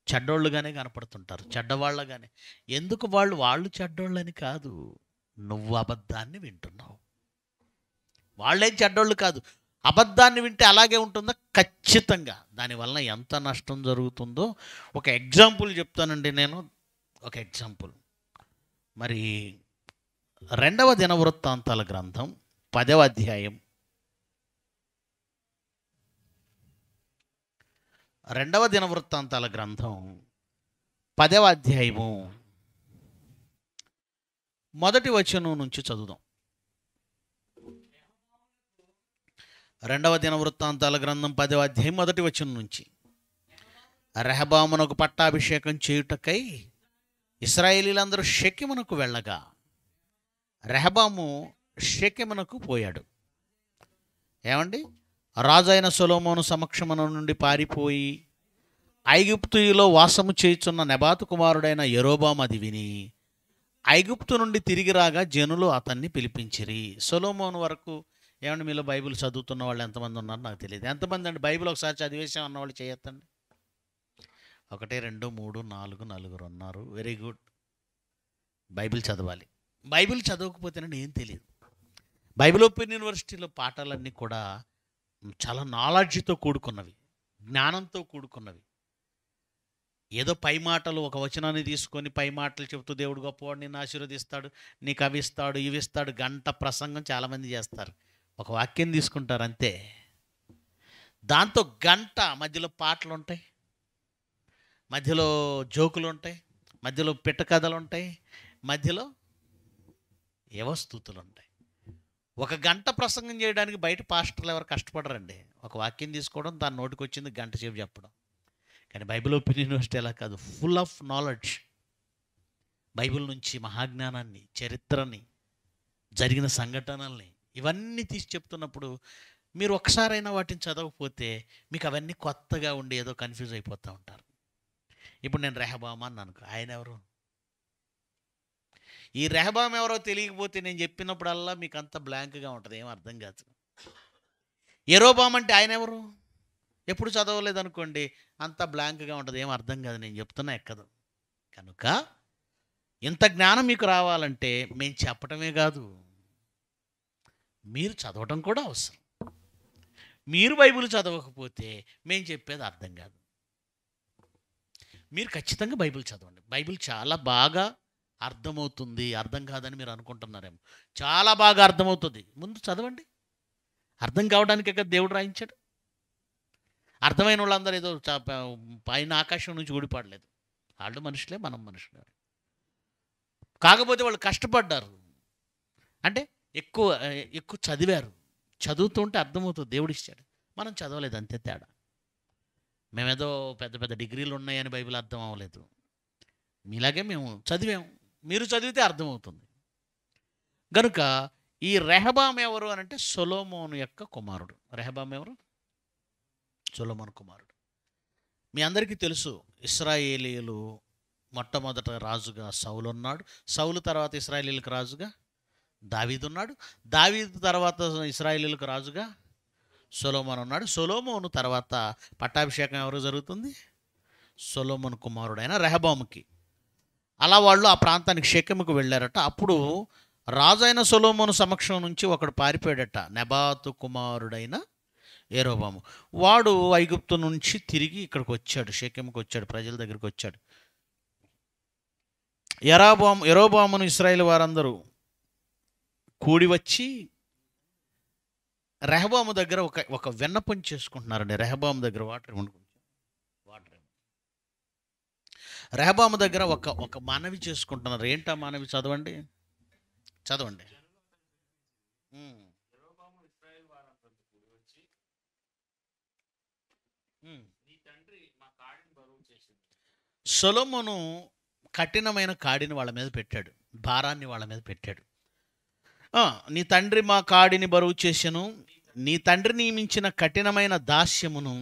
S2: చెడ్డోళ్ళుగానే కనపడుతుంటారు, చెడ్డవాళ్ళగానే. ఎందుకు? వాళ్ళు చెడ్డోళ్ళని కాదు, నువ్వు అబద్ధాన్ని వింటున్నావు. వాళ్ళేం చెడ్డోళ్ళు కాదు. అబద్ధాన్ని వింటే అలాగే ఉంటుందా? ఖచ్చితంగా. దానివల్ల ఎంత నష్టం జరుగుతుందో ఒక ఎగ్జాంపుల్ చెప్తానండి నేను. ఒక ఎగ్జాంపుల్. మరి 2వ దినవృత్తాంతాల గ్రంథం 10వ అధ్యాయం, 2వ దినవృత్తాంతాల గ్రంథం 10వ అధ్యాయము మొదటి వచనం నుంచి చదువుదాం. 2వ దినవృత్తాంతాల గ్రంథం 10వ అధ్యాయం మొదటి వచనం నుంచి. రెహబామునకు పట్టాభిషేకం చేయుటకై ఇశ్రాయేలీలందరూ షెకెమునకు వెళ్ళగా రెహబాము షెకెమునకు పోయాడు. ఏమండి? రాజు అయిన సొలొమోను సమక్షమున నుండి పారిపోయి ఐగుప్తులో వాసము చేయుచున్న నెబాతు కుమారుడైన యరొబాము అది విని ఐగుప్తు నుండి తిరిగి రాగా జనులు అతన్ని పిలిపించిరి. సొలొమోను వరకు. ఏమండి, మీలో బైబిల్ చదువుతున్న వాళ్ళు ఎంతమంది ఉన్నారు నాకు తెలియదు. ఎంతమంది అండి బైబిల్ ఒకసారి చదివేసాం అన్నవాళ్ళు చేయొద్దండి. 1 2 3 4 నలుగురు ఉన్నారు. Very good. బైబిల్ చదవాలి. బైబిల్ చదవకపోతేనే ఏం తెలియదు. బైబిల్ ఓపెన్ యూనివర్సిటీలో పాఠాలన్నీ కూడా చాలా నాలెడ్జ్తో కూడుకున్నవి, జ్ఞానంతో కూడుకున్నవి. ఏదో పై మాటలు, ఒక వచనాన్ని తీసుకొని పై మాటలు చెబుతూ దేవుడు గొప్పవాడు, నిన్ను ఆశీర్వదిస్తాడు, నీకు అవి ఇస్తాడు, ఇవి ఇస్తాడు, గంట ప్రసంగం చాలామంది చేస్తారు. ఒక వాక్యం తీసుకుంటారు అంతే. దాంతో గంట మధ్యలో పాటలు ఉంటాయి, మధ్యలో జోకులు ఉంటాయి, మధ్యలో పిట్ట కథలు ఉంటాయి, మధ్యలో ఏవో స్థుతులు ఉంటాయి. ఒక గంట ప్రసంగం చేయడానికి బయట పాస్టర్లు ఎవరు కష్టపడరండి. ఒక వాక్యం తీసుకోవడం, దాని నోటికి వచ్చింది గంట సేపు చెప్పడం. కానీ బైబిల్ ఓపెన్ యూనివర్సిటీ అలా కాదు, ఫుల్ ఆఫ్ నాలెడ్జ్. బైబిల్ నుంచి మహాజ్ఞానాన్ని, చరిత్రని, జరిగిన సంఘటనల్ని ఇవన్నీ తీసి చెప్తున్నప్పుడు మీరు ఒకసారైనా వాటిని చదవకపోతే మీకు అవన్నీ కొత్తగా ఉండి ఏదో కన్ఫ్యూజ్ అయిపోతూ ఉంటారు. ఇప్పుడు నేను రెహబాము అని అనుకో, ఆయన ఎవరు? ఈ రెహబాము ఎవరో తెలియకపోతే నేను చెప్పినప్పుడల్లా మీకు అంత బ్లాంక్గా ఉంటుంది, ఏం అర్థం కాదు. యరొబాము అంటే ఆయన ఎవరు? ఎప్పుడు చదవలేదు అనుకోండి, అంత బ్లాంక్గా ఉంటుంది, ఏం అర్థం కాదు. నేను చెప్తున్నా ఎక్కదు. కనుక ఇంత జ్ఞానం మీకు రావాలంటే మేము చెప్పటమే కాదు, మీరు చదవటం కూడా అవసరం. మీరు బైబిల్ చదవకపోతే మేము చెప్పేది అర్థం కాదు. మీరు ఖచ్చితంగా బైబిల్ చదవండి. బైబిల్ చాలా బాగా అర్థమవుతుంది. అర్థం కాదని మీరు అనుకుంటున్నారేమో, చాలా బాగా అర్థమవుతుంది. ముందు చదవండి. అర్థం కావడానికే కదా దేవుడు రాయించాడు. అర్థమైన వాళ్ళందరూ ఏదో పైన ఆకాశం నుంచి ఊడిపడలేదు. వాళ్ళు మనుషులే, మనం మనుషులే. కాకపోతే వాళ్ళు కష్టపడ్డారు, అంటే ఎక్కువ చదివారు. చదువుతుంటే అర్థమవుతుంది, దేవుడు ఇచ్చాడు. మనం చదవలేదు, అంతే తేడా. మేమేదో పెద్ద పెద్ద డిగ్రీలు ఉన్నాయని బైబిల్ అర్థం అవ్వలేదు. మీలాగే మేము చదివాము, మీరు చదివితే అర్థమవుతుంది. కనుక ఈ రెహబాము ఎవరు అని అంటే సొలొమోను యొక్క కుమారుడు. రెహబాము ఎవరు? సొలొమోను కుమారుడు. మీ అందరికీ తెలుసు, ఇశ్రాయేలీయులు మొట్టమొదట రాజుగా సౌలు ఉన్నాడు. సౌలు తర్వాత ఇశ్రాయేలీయులకు రాజుగా దావీదు ఉన్నాడు. దావీదు తర్వాత ఇశ్రాయేలీయులకు రాజుగా సొలొమోను ఉన్నాడు. సొలొమోను తర్వాత పట్టాభిషేకం ఎవరు జరుగుతుంది? సొలొమోను కుమారుడైన రెహబాముకి. అలా వాళ్ళు ఆ ప్రాంతానికి షెకెముకు వెళ్ళారట. అప్పుడు రాజైన సొలొమోను సమక్షం నుంచి ఒకడు పారిపోయాడట, నెబాతు కుమారుడైన యరొబాము. వాడు ఐగుప్తు నుంచి తిరిగి ఇక్కడికి వచ్చాడు, షెకెముకు వచ్చాడు, ప్రజల దగ్గరికి వచ్చాడు. యరొబామును ఇశ్రాయేలు వారందరూ కూడి వచ్చి రెహబాము దగ్గర ఒక ఒక విన్నపం చేసుకుంటున్నారండి. రెహబాము దగ్గర వాటర్ రెహబాము దగ్గర ఒక ఒక మనవి చేసుకుంటున్నారు. ఏంటా మనవి? చదవండి, చదవండి. ఉమ్, ఉమ్. సొలొమోను కఠినమైన కాడిని వాళ్ళ మీద పెట్టాడు, భారాన్ని వాళ్ళ మీద పెట్టాడు. నీ తండ్రి మా కాడిని బరువు చేసెను, నీ తండ్రి నియమించిన కఠినమైన దాస్యమును,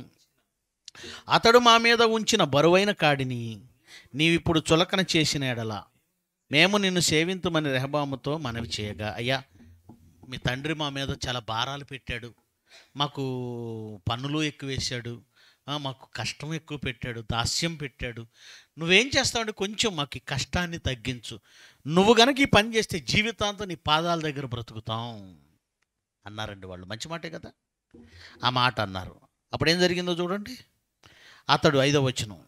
S2: అతడు మా మీద ఉంచిన బరువైన కాడిని నీవిప్పుడు చులకన చేసిన ఎడల మేము నిన్ను సేవింతుమని రెహబాముతో మనవి చేయగా, అయ్యా మీ తండ్రి మా మీద చాలా భారాలు పెట్టాడు, మాకు పన్నులు ఎక్కువ వేశాడు, మాకు కష్టం ఎక్కువ పెట్టాడు, దాస్యం పెట్టాడు. నువ్వేం చేస్తావంటే కొంచెం మాకు ఈ కష్టాన్ని తగ్గించు, నువ్వు గనక ఈ పని చేస్తే జీవితాంతం నీ పాదాల దగ్గర బ్రతుకుతాం అన్నారండి వాళ్ళు. మంచి మాటే కదా, ఆ మాట అన్నారు. అప్పుడు ఏం జరిగిందో చూడండి. అతడు 5వ వచనం,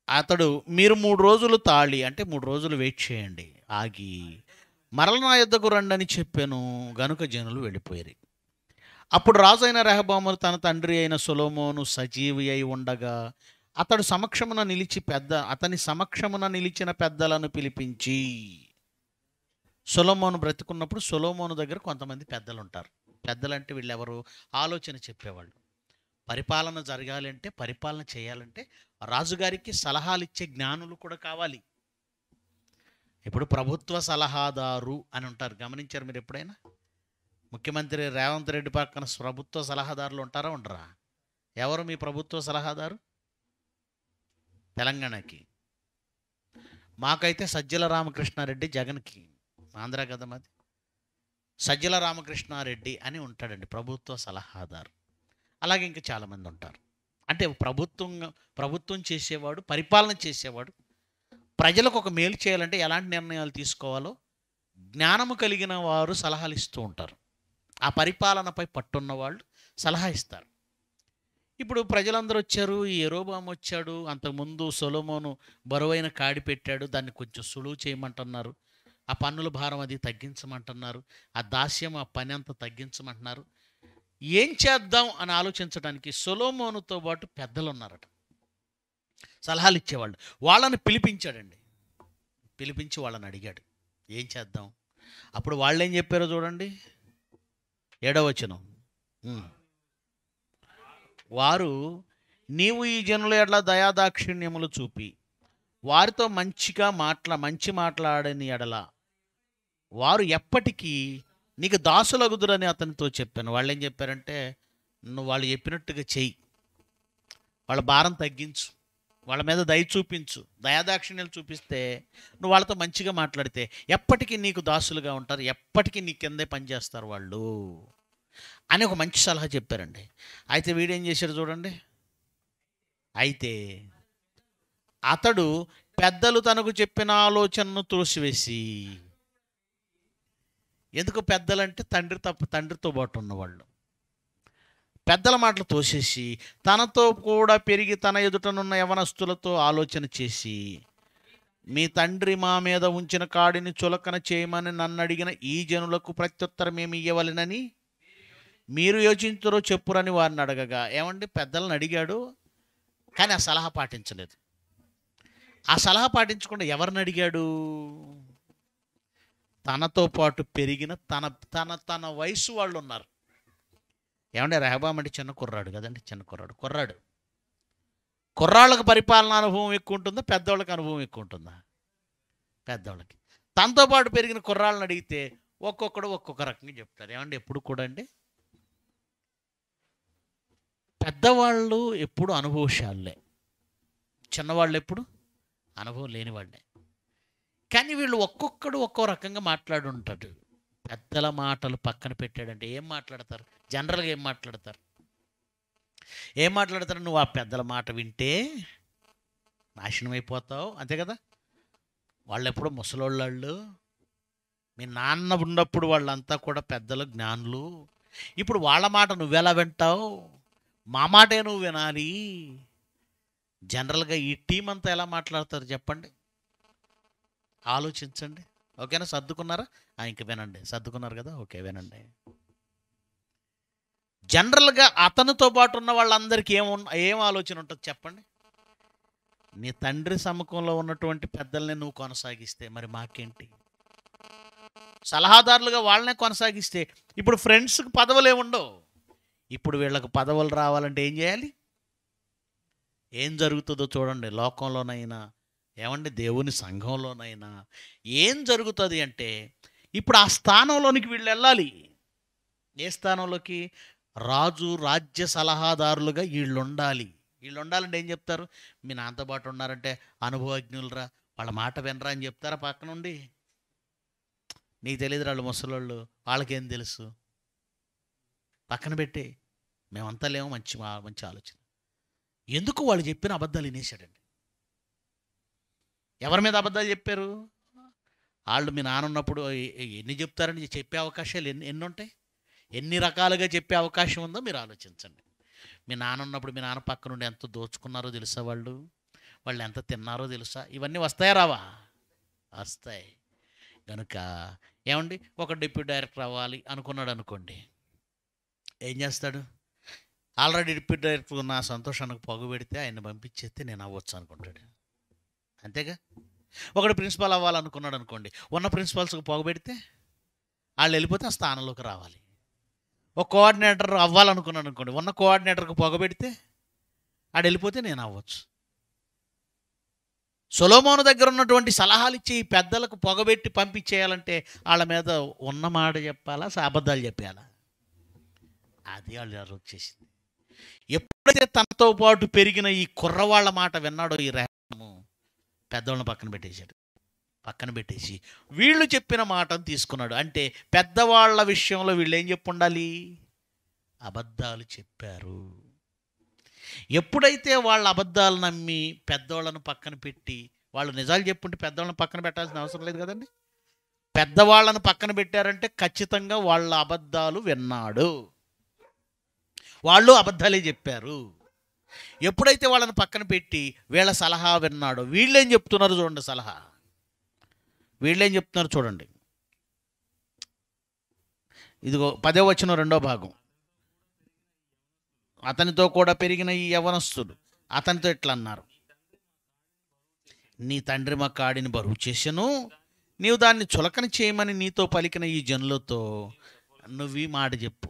S2: అతడు మీరు 3 రోజులు తాళి, అంటే 3 రోజులు వెయిట్ చేయండి, ఆగి మరల నా యొద్దకు రండి అని చెప్పాను గనుక జనులు వెళ్ళిపోయారు. అప్పుడు రాజు అయిన రెహబాము తన తండ్రి అయిన సొలొమోను సజీవి అయి ఉండగా అతని సమక్షమున నిలిచిన పెద్దలను పిలిపించి, సొలొమోను బ్రతికున్నప్పుడు సొలొమోను దగ్గర కొంతమంది పెద్దలు ఉంటారు. పెద్దలంటే వీళ్ళెవరు? ఆలోచన చెప్పేవాళ్ళు. పరిపాలన జరగాలంటే, పరిపాలన చేయాలంటే రాజుగారికి సలహాలు ఇచ్చే జ్ఞానులు కూడా కావాలి. ఇప్పుడు ప్రభుత్వ సలహాదారు అని ఉంటారు, గమనించారు మీరు ఎప్పుడైనా? ముఖ్యమంత్రి రేవంత్ రెడ్డి పక్కన ప్రభుత్వ సలహాదారులు ఉంటారా, ఉండరా? ఎవరు మీ ప్రభుత్వ సలహాదారు తెలంగాణకి? మాకైతే సజ్జల రామకృష్ణారెడ్డి, జగన్కి ఆంధ్ర కదా మాది. సజ్జల రామకృష్ణారెడ్డి అని ఉంటాడండి ప్రభుత్వ సలహాదారు. అలాగే ఇంకా చాలామంది ఉంటారు. అంటే ప్రభుత్వం చేసేవాడు, పరిపాలన చేసేవాడు, ప్రజలకు ఒక మేలు చేయాలంటే ఎలాంటి నిర్ణయాలు తీసుకోవాలో జ్ఞానము కలిగిన వారు సలహాలు ఇస్తూ ఉంటారు. ఆ పరిపాలనపై పట్టున్న వాళ్ళు సలహా ఇస్తారు. ఇప్పుడు ప్రజలందరూ వచ్చారు, ఈ యెరోబాము వచ్చాడు, అంతకుముందు సొలొమోను బరువైన కాడి పెట్టాడు, దాన్ని కొంచెం సులువు చేయమంటున్నారు, ఆ పన్నుల భారం అది తగ్గించమంటున్నారు, ఆ దాస్యం ఆ పని అంతా తగ్గించమంటున్నారు. ఏం చేద్దాం అని ఆలోచించడానికి సొలొమోనుతో పాటు పెద్దలు ఉన్నారట, సలహాలు ఇచ్చేవాళ్ళు. వాళ్ళని పిలిపించాడండి. పిలిపించి వాళ్ళని అడిగాడు ఏం చేద్దాం. అప్పుడు వాళ్ళు ఏం చెప్పారో చూడండి, 7వ వచనం. వారు, నీవు ఈ జనుల ఎడ్ల దయాదాక్షిణ్యములు చూపి వారితో మంచి మాట్లాడని ఎడల వారు ఎప్పటికీ నీకు దాసులగుదురని అతనితో చెప్పాను. వాళ్ళు ఏం చెప్పారంటే, నువ్వు వాళ్ళు చెప్పినట్టుగా చెయ్యి, వాళ్ళ భారం తగ్గించు, వాళ్ళ మీద దయ చూపించు, దయాదాక్షిణ్యాలు చూపిస్తే, నువ్వు వాళ్ళతో మంచిగా మాట్లాడితే ఎప్పటికీ నీకు దాసులుగా ఉంటారు, ఎప్పటికీ నీ కిందే పనిచేస్తారు వాళ్ళు అని ఒక మంచి సలహా చెప్పారండి. అయితే వీడేం చేశాడు చూడండి. అయితే అతడు పెద్దలు తనకు చెప్పిన ఆలోచనను త్రోసివేసి, ఎందుకు పెద్దలంటే తండ్రితో పాటు ఉన్నవాళ్ళు, పెద్దల మాటలు తోసేసి తనతో కూడా పెరిగి తన ఎదుటనున్న యవనస్తులతో ఆలోచన చేసి, మీ తండ్రి మా మీద ఉంచిన కాడిని చులకన చేయమని నన్ను అడిగిన ఈ జనులకు ప్రత్యుత్తరం ఏమి ఇవ్వవలెనని మీరు యోచించరో చెప్పురని వారిని అడగగా, ఏమండి పెద్దలను అడిగాడు కానీ ఆ సలహా పాటించలేదు. ఆ సలహా పాటించకుండా ఎవరిని అడిగాడు? తనతో పాటు పెరిగిన తన వయసు వాళ్ళు ఉన్నారు. ఏమంటే రెహబాము అంటే చిన్న కుర్రాడు కదండి, చిన్న కుర్రాడు. కుర్రాళ్ళకు పరిపాలన అనుభవం ఎక్కువ ఉంటుందా, పెద్దవాళ్ళకి అనుభవం ఎక్కువ ఉంటుందా? పెద్దవాళ్ళకి. తనతో పాటు పెరిగిన కుర్రాళ్ళని అడిగితే ఒక్కొక్కడు ఒక్కొక్క రకంగా చెప్తారు. ఏమంటే ఎప్పుడు కూడా అండి పెద్దవాళ్ళు ఎప్పుడు అనుభవశాలే, చిన్నవాళ్ళు ఎప్పుడు అనుభవం లేని వాళ్ళే. కానీ వీళ్ళు ఒక్కొక్కడు ఒక్కో రకంగా మాట్లాడుంటాడు. పెద్దల మాటలు పక్కన పెట్టాడంటే ఏం మాట్లాడతారు? జనరల్గా ఏం మాట్లాడతారు? నువ్వు ఆ పెద్దల మాట వింటే నాశనం అయిపోతావు, అంతే కదా. వాళ్ళు ఎప్పుడు ముసలోళ్ళు, మీ నాన్న ఉన్నప్పుడు వాళ్ళంతా కూడా పెద్దలు, జ్ఞానులు. ఇప్పుడు వాళ్ళ మాట నువ్వెలా వింటావు? మా మాటే నువ్వు వినాలి. జనరల్గా ఈ టీం అంతా ఎలా మాట్లాడతారు చెప్పండి, ఆలోచించండి. ఓకేనా? సర్దుకున్నారా? ఇంక వినండి. సర్దుకున్నారు కదా, ఓకే వినండి. జనరల్గా అతనితో పాటు ఉన్న వాళ్ళందరికీ ఏం ఆలోచన ఉంటుంది చెప్పండి? నీ తండ్రి సముఖంలో ఉన్నటువంటి పెద్దల్ని నువ్వు కొనసాగిస్తే మరి మాకేంటి? సలహాదారులుగా వాళ్ళనే కొనసాగిస్తే ఇప్పుడు ఫ్రెండ్స్కి పదవులు ఏముండవు. ఇప్పుడు వీళ్ళకి పదవులు రావాలంటే ఏం చేయాలి? ఏం జరుగుతుందో చూడండి. లోకంలోనైనా ఏమండి, దేవుని సంఘంలోనైనా ఏం జరుగుతుంది అంటే ఇప్పుడు ఆ స్థానంలోనికి వీళ్ళు వెళ్ళాలి. ఏ స్థానంలోకి? రాజు రాజ్య సలహాదారులుగా వీళ్ళు ఉండాలి. వీళ్ళు ఉండాలంటే ఏం చెప్తారు? మీ నాన్నతో పాటు ఉన్నారంటే అనుభవజ్ఞులరా, వాళ్ళ మాట వినరా అని చెప్తారా పక్క నుండి? నీకు తెలియదు, వాళ్ళు ముసలోళ్ళు, వాళ్ళకేం తెలుసు, పక్కన పెట్టి మేమంతా లేము. మంచి మంచి ఆలోచన. ఎందుకు వాళ్ళు చెప్పిన అబద్ధాలు వినేశాడండి. ఎవరి మీద అబద్ధాలు చెప్పారు? వాళ్ళు మీ నాన్న ఉన్నప్పుడు ఎన్ని చెప్తారని చెప్పే అవకాశాలు ఎన్ని ఉంటాయి? ఎన్ని రకాలుగా చెప్పే అవకాశం ఉందో మీరు ఆలోచించండి. మీ నాన్న ఉన్నప్పుడు మీ నాన్న పక్క నుండి ఎంత దోచుకున్నారో తెలుసా? వాళ్ళు ఎంత తిన్నారో తెలుసా? ఇవన్నీ వస్తాయా రావా? వస్తాయి. కనుక ఏమండి, ఒక డిప్యూటీ డైరెక్టర్ అవ్వాలి అనుకున్నాడు అనుకోండి, ఏం చేస్తాడు? ఆల్రెడీ డిప్యూటీ డైరెక్టర్ నా సంతోషానికి పొగబెడితే ఆయన పంపించేస్తే నేను అవ్వచ్చు అనుకుంటాడు. అంతేగా? ఒకడు ప్రిన్సిపాల్ అవ్వాలనుకున్నాడు అనుకోండి, ఉన్న ప్రిన్సిపాల్స్కి పొగబెడితే వాళ్ళు వెళ్ళిపోతే ఆ స్థానంలోకి రావాలి. ఒక కోఆర్డినేటర్ అవ్వాలనుకున్నాడు అనుకోండి, ఉన్న కోఆర్డినేటర్కి పొగబెడితే ఆడు వెళ్ళిపోతే నేను అవ్వచ్చు. సొలొమోను దగ్గర ఉన్నటువంటి సలహాలు ఇచ్చి ఈ పెద్దలకు పొగబెట్టి పంపించేయాలంటే వాళ్ళ మీద ఉన్న మాట చెప్పాలా, అబద్ధాలు చెప్పాలా? అది వాళ్ళు వచ్చేసింది. ఎప్పుడైతే తనతో పాటు పెరిగిన ఈ కుర్రవాళ్ళ మాట విన్నాడో ఈ రెహబాము, పెద్దవాళ్ళని పక్కన పెట్టేసి వీళ్ళు చెప్పిన మాటను తీసుకున్నాడు. అంటే పెద్దవాళ్ళ విషయంలో వీళ్ళు ఏం చెప్పు ఉండాలి? అబద్ధాలు చెప్పారు. ఎప్పుడైతే వాళ్ళ అబద్ధాలు నమ్మి పెద్దవాళ్ళను పక్కన పెట్టి, వాళ్ళు నిజాలు చెప్పుంటే పెద్దవాళ్ళని పక్కన పెట్టాల్సిన అవసరం లేదు కదండి. పెద్దవాళ్ళను పక్కన పెట్టారంటే ఖచ్చితంగా వాళ్ళ అబద్ధాలు విన్నాడు, వాళ్ళు అబద్ధాలే చెప్పారు. ఎప్పుడైతే వాళ్ళని పక్కన పెట్టి వీళ్ళ సలహా విన్నాడో, వీళ్ళేం చెప్తున్నారు చూడండి. సలహా వీళ్ళేం చెప్తున్నారు చూడండి. ఇదిగో 10వ వచనం 2వ భాగం. అతనితో కూడా పెరిగిన ఈ యవనస్తులు అతనితో ఇట్లా అన్నారు, నీ తండ్రి మా కాడిని బరువు చేసెను, నీవు దాన్ని చులకన చేయమని నీతో పలికిన ఈ జనులతో నువ్వు ఈ మాట చెప్పు.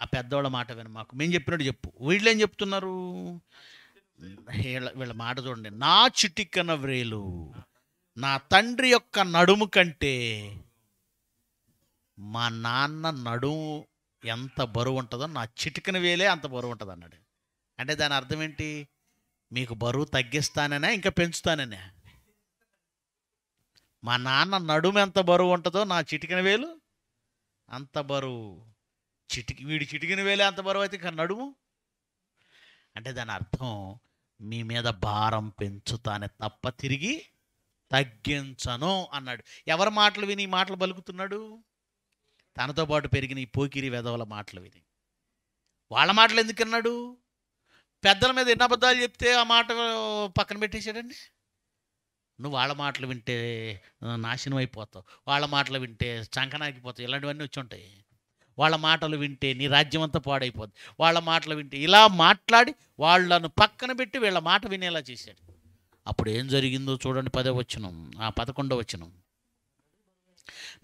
S2: ఆ పెద్దవాళ్ళ మాట విన, మాకు మేము చెప్పినట్టు చెప్పు. వీళ్ళేం చెప్తున్నారు? వీళ్ళ మాట చూడండి. నా చిటికన వ్రేలు నా తండ్రి యొక్క నడుము కంటే మా నాన్న నడుము ఎంత బరువు ఉంటుందో నా చిటికన వేలే అంత బరువు ఉంటుంది అన్నాడు. అంటే దాని అర్థం ఏంటి? మీకు బరువు తగ్గిస్తాననే ఇంకా పెంచుతాననే? మా నాన్న నడుము ఎంత బరువు ఉంటుందో నా చిటికన వేలు అంత బరువు. వీడి చిటికిన వేలే అంత బరువు అయితే ఇంకా నడుము అంటే దాని అర్థం మీ మీద భారం పెంచుతానే తప్ప తిరిగి తగ్గించను అన్నాడు. ఎవరి మాటలు విని ఈ మాటలు పలుకుతున్నాడు? తనతో పాటు పెరిగిన ఈ పోకిరి వెధవల మాటలు విని. వాళ్ళ మాటలు ఎందుకు అన్నాడు? పెద్దల మీద ఎన్ని అబద్ధాలు చెప్తే ఆ మాట పక్కన పెట్టేశాడండి. నువ్వు వాళ్ళ మాటలు వింటే నాశనం అయిపోతావు, వాళ్ళ మాటలు వింటే చంకనాగిపోతావు, ఇలాంటివన్నీ వచ్చి ఉంటాయి. వాళ్ళ మాటలు వింటే నీ రాజ్యం అంతా పాడైపోద్ది, వాళ్ళ మాటలు వింటే ఇలా మాట్లాడి వాళ్ళను పక్కన పెట్టి వీళ్ళ మాట వినేలా చేశాడు. అప్పుడు ఏం జరిగిందో చూడండి. 10వ వచనం, 11వ వచనం.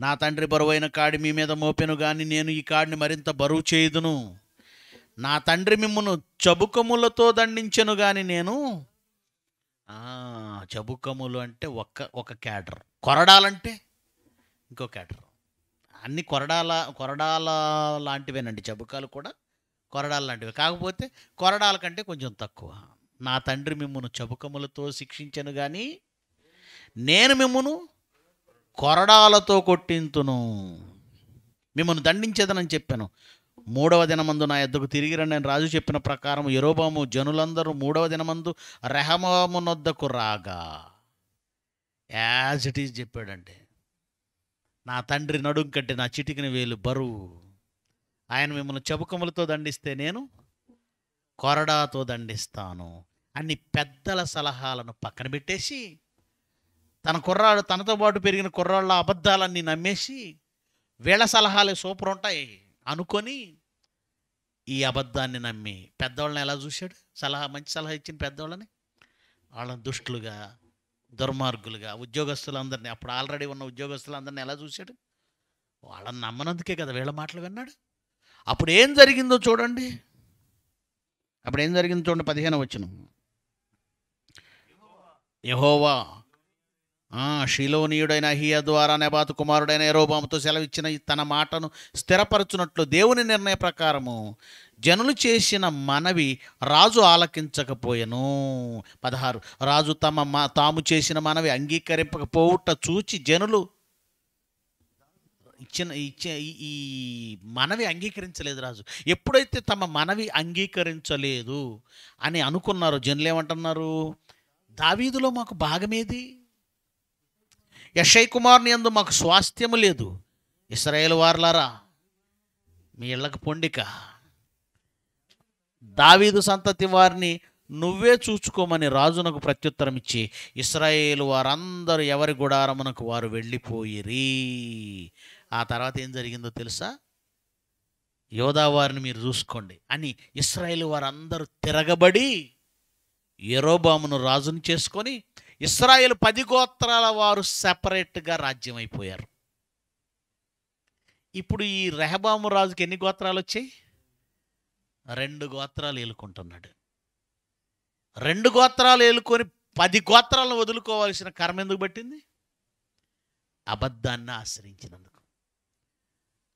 S2: నా తండ్రి బరువైన కాడి మీ మీద మోపెను కానీ నేను ఈ కాడిని మరింత బరువు చేయుదును. నా తండ్రి మిమ్మును చబుకములతో దండించెను కానీ నేను, చబుకములు అంటే ఒక క్యాడర్, కొరడాలంటే ఇంకో క్యాడర్. అన్ని కొరడాల లాంటివేనండి. చబుకాలు కూడా కొరడాల లాంటివి, కాకపోతే కొరడాల కంటే కొంచెం తక్కువ. నా తండ్రి మిమ్మును చబుకములతో శిక్షించను కానీ నేను మిమ్మును కొరడాలతో కొట్టింతును, మిమ్మల్ని దండించేదనని చెప్పాను. 3వ దినమందు నా యొద్దకు తిరిగి రండి అని రాజు చెప్పిన ప్రకారం యెరోబాము జనులందరూ 3వ దినమందు రెహబాము నొద్దకు రాగా యాజ్ ఇట్ ఈజ్ చెప్పాడంటే, నా తండ్రి నడుం కంటే నా చిటికిన వేలు బరువు. ఆయన మిమ్మల్ని చబుకములతో దండిస్తే నేను కొరడాతో దండిస్తాను అన్ని పెద్దల సలహాలను పక్కన పెట్టేసి, తనతో పాటు పెరిగిన కుర్రాళ్ళ అబద్ధాలన్నీ నమ్మేసి వీళ్ళ సలహాలే సూపర్ ఉంటాయి అనుకొని ఈ అబద్ధాన్ని నమ్మి పెద్దవాళ్ళని ఎలా చూశాడు? మంచి సలహా ఇచ్చిన పెద్దవాళ్ళని వాళ్ళని దుష్టులుగా, దుర్మార్గులుగా, ఉద్యోగస్తులందరినీ, అప్పుడు ఆల్రెడీ ఉన్న ఉద్యోగస్తులందరినీ ఎలా చూశాడు? వాళ్ళని నమ్మనందుకే కదా వీళ్ళ మాటలు విన్నాడు. అప్పుడు ఏం జరిగిందో చూడండి. 15వ వచనం. యెహోవా షిలోనీయుడైన అహీయా ద్వారా నెబాతు కుమారుడైన యెరోబాముతో సెలవిచ్చిన తన మాటను స్థిరపరచునట్లు దేవుని నిర్ణయ ప్రకారము జనులు చేసిన మనవి రాజు ఆలకించకపోయెను. 16. రాజు తాము చేసిన మనవి అంగీకరింపకపోవుట చూచి జనులు ఈ మనవి అంగీకరించలేదు. రాజు ఎప్పుడైతే తమ మనవి అంగీకరించలేదు అని అనుకున్నారో జనులు ఏమంటున్నారు? దావీదులో మాకు భాగమేది? యెషై కుమారుని యందు మాకు స్వాస్థ్యము లేదు. ఇశ్రాయేలు వారలారా మీ ఇళ్ళకు పొండిక. దావీదు సంతతి వారిని నువ్వే చూచుకోమని రాజునకు ప్రత్యుత్తరం ఇచ్చి ఇశ్రాయేలు వారందరూ ఎవరి గుడారమునకు వారు వెళ్ళిపోయిరి. ఆ తర్వాత ఏం జరిగిందో తెలుసా? యోధా వారిని మీరు చూసుకోండి అని ఇశ్రాయేలు వారందరూ తిరగబడి యెరోబామును రాజుని చేసుకొని ఇశ్రాయేలు 10 గోత్రాల వారు సెపరేట్గా రాజ్యం అయిపోయారు. ఇప్పుడు ఈ రెహబాము రాజుకి ఎన్ని గోత్రాలు వచ్చాయి? 2 గోత్రాలు ఏలుకుంటున్నాడు. 2 గోత్రాలు ఏలుకొని 10 గోత్రాలను వదులుకోవాల్సిన కర్మ ఎందుకు పట్టింది? అబద్ధాన్ని ఆశ్రయించినందుకు.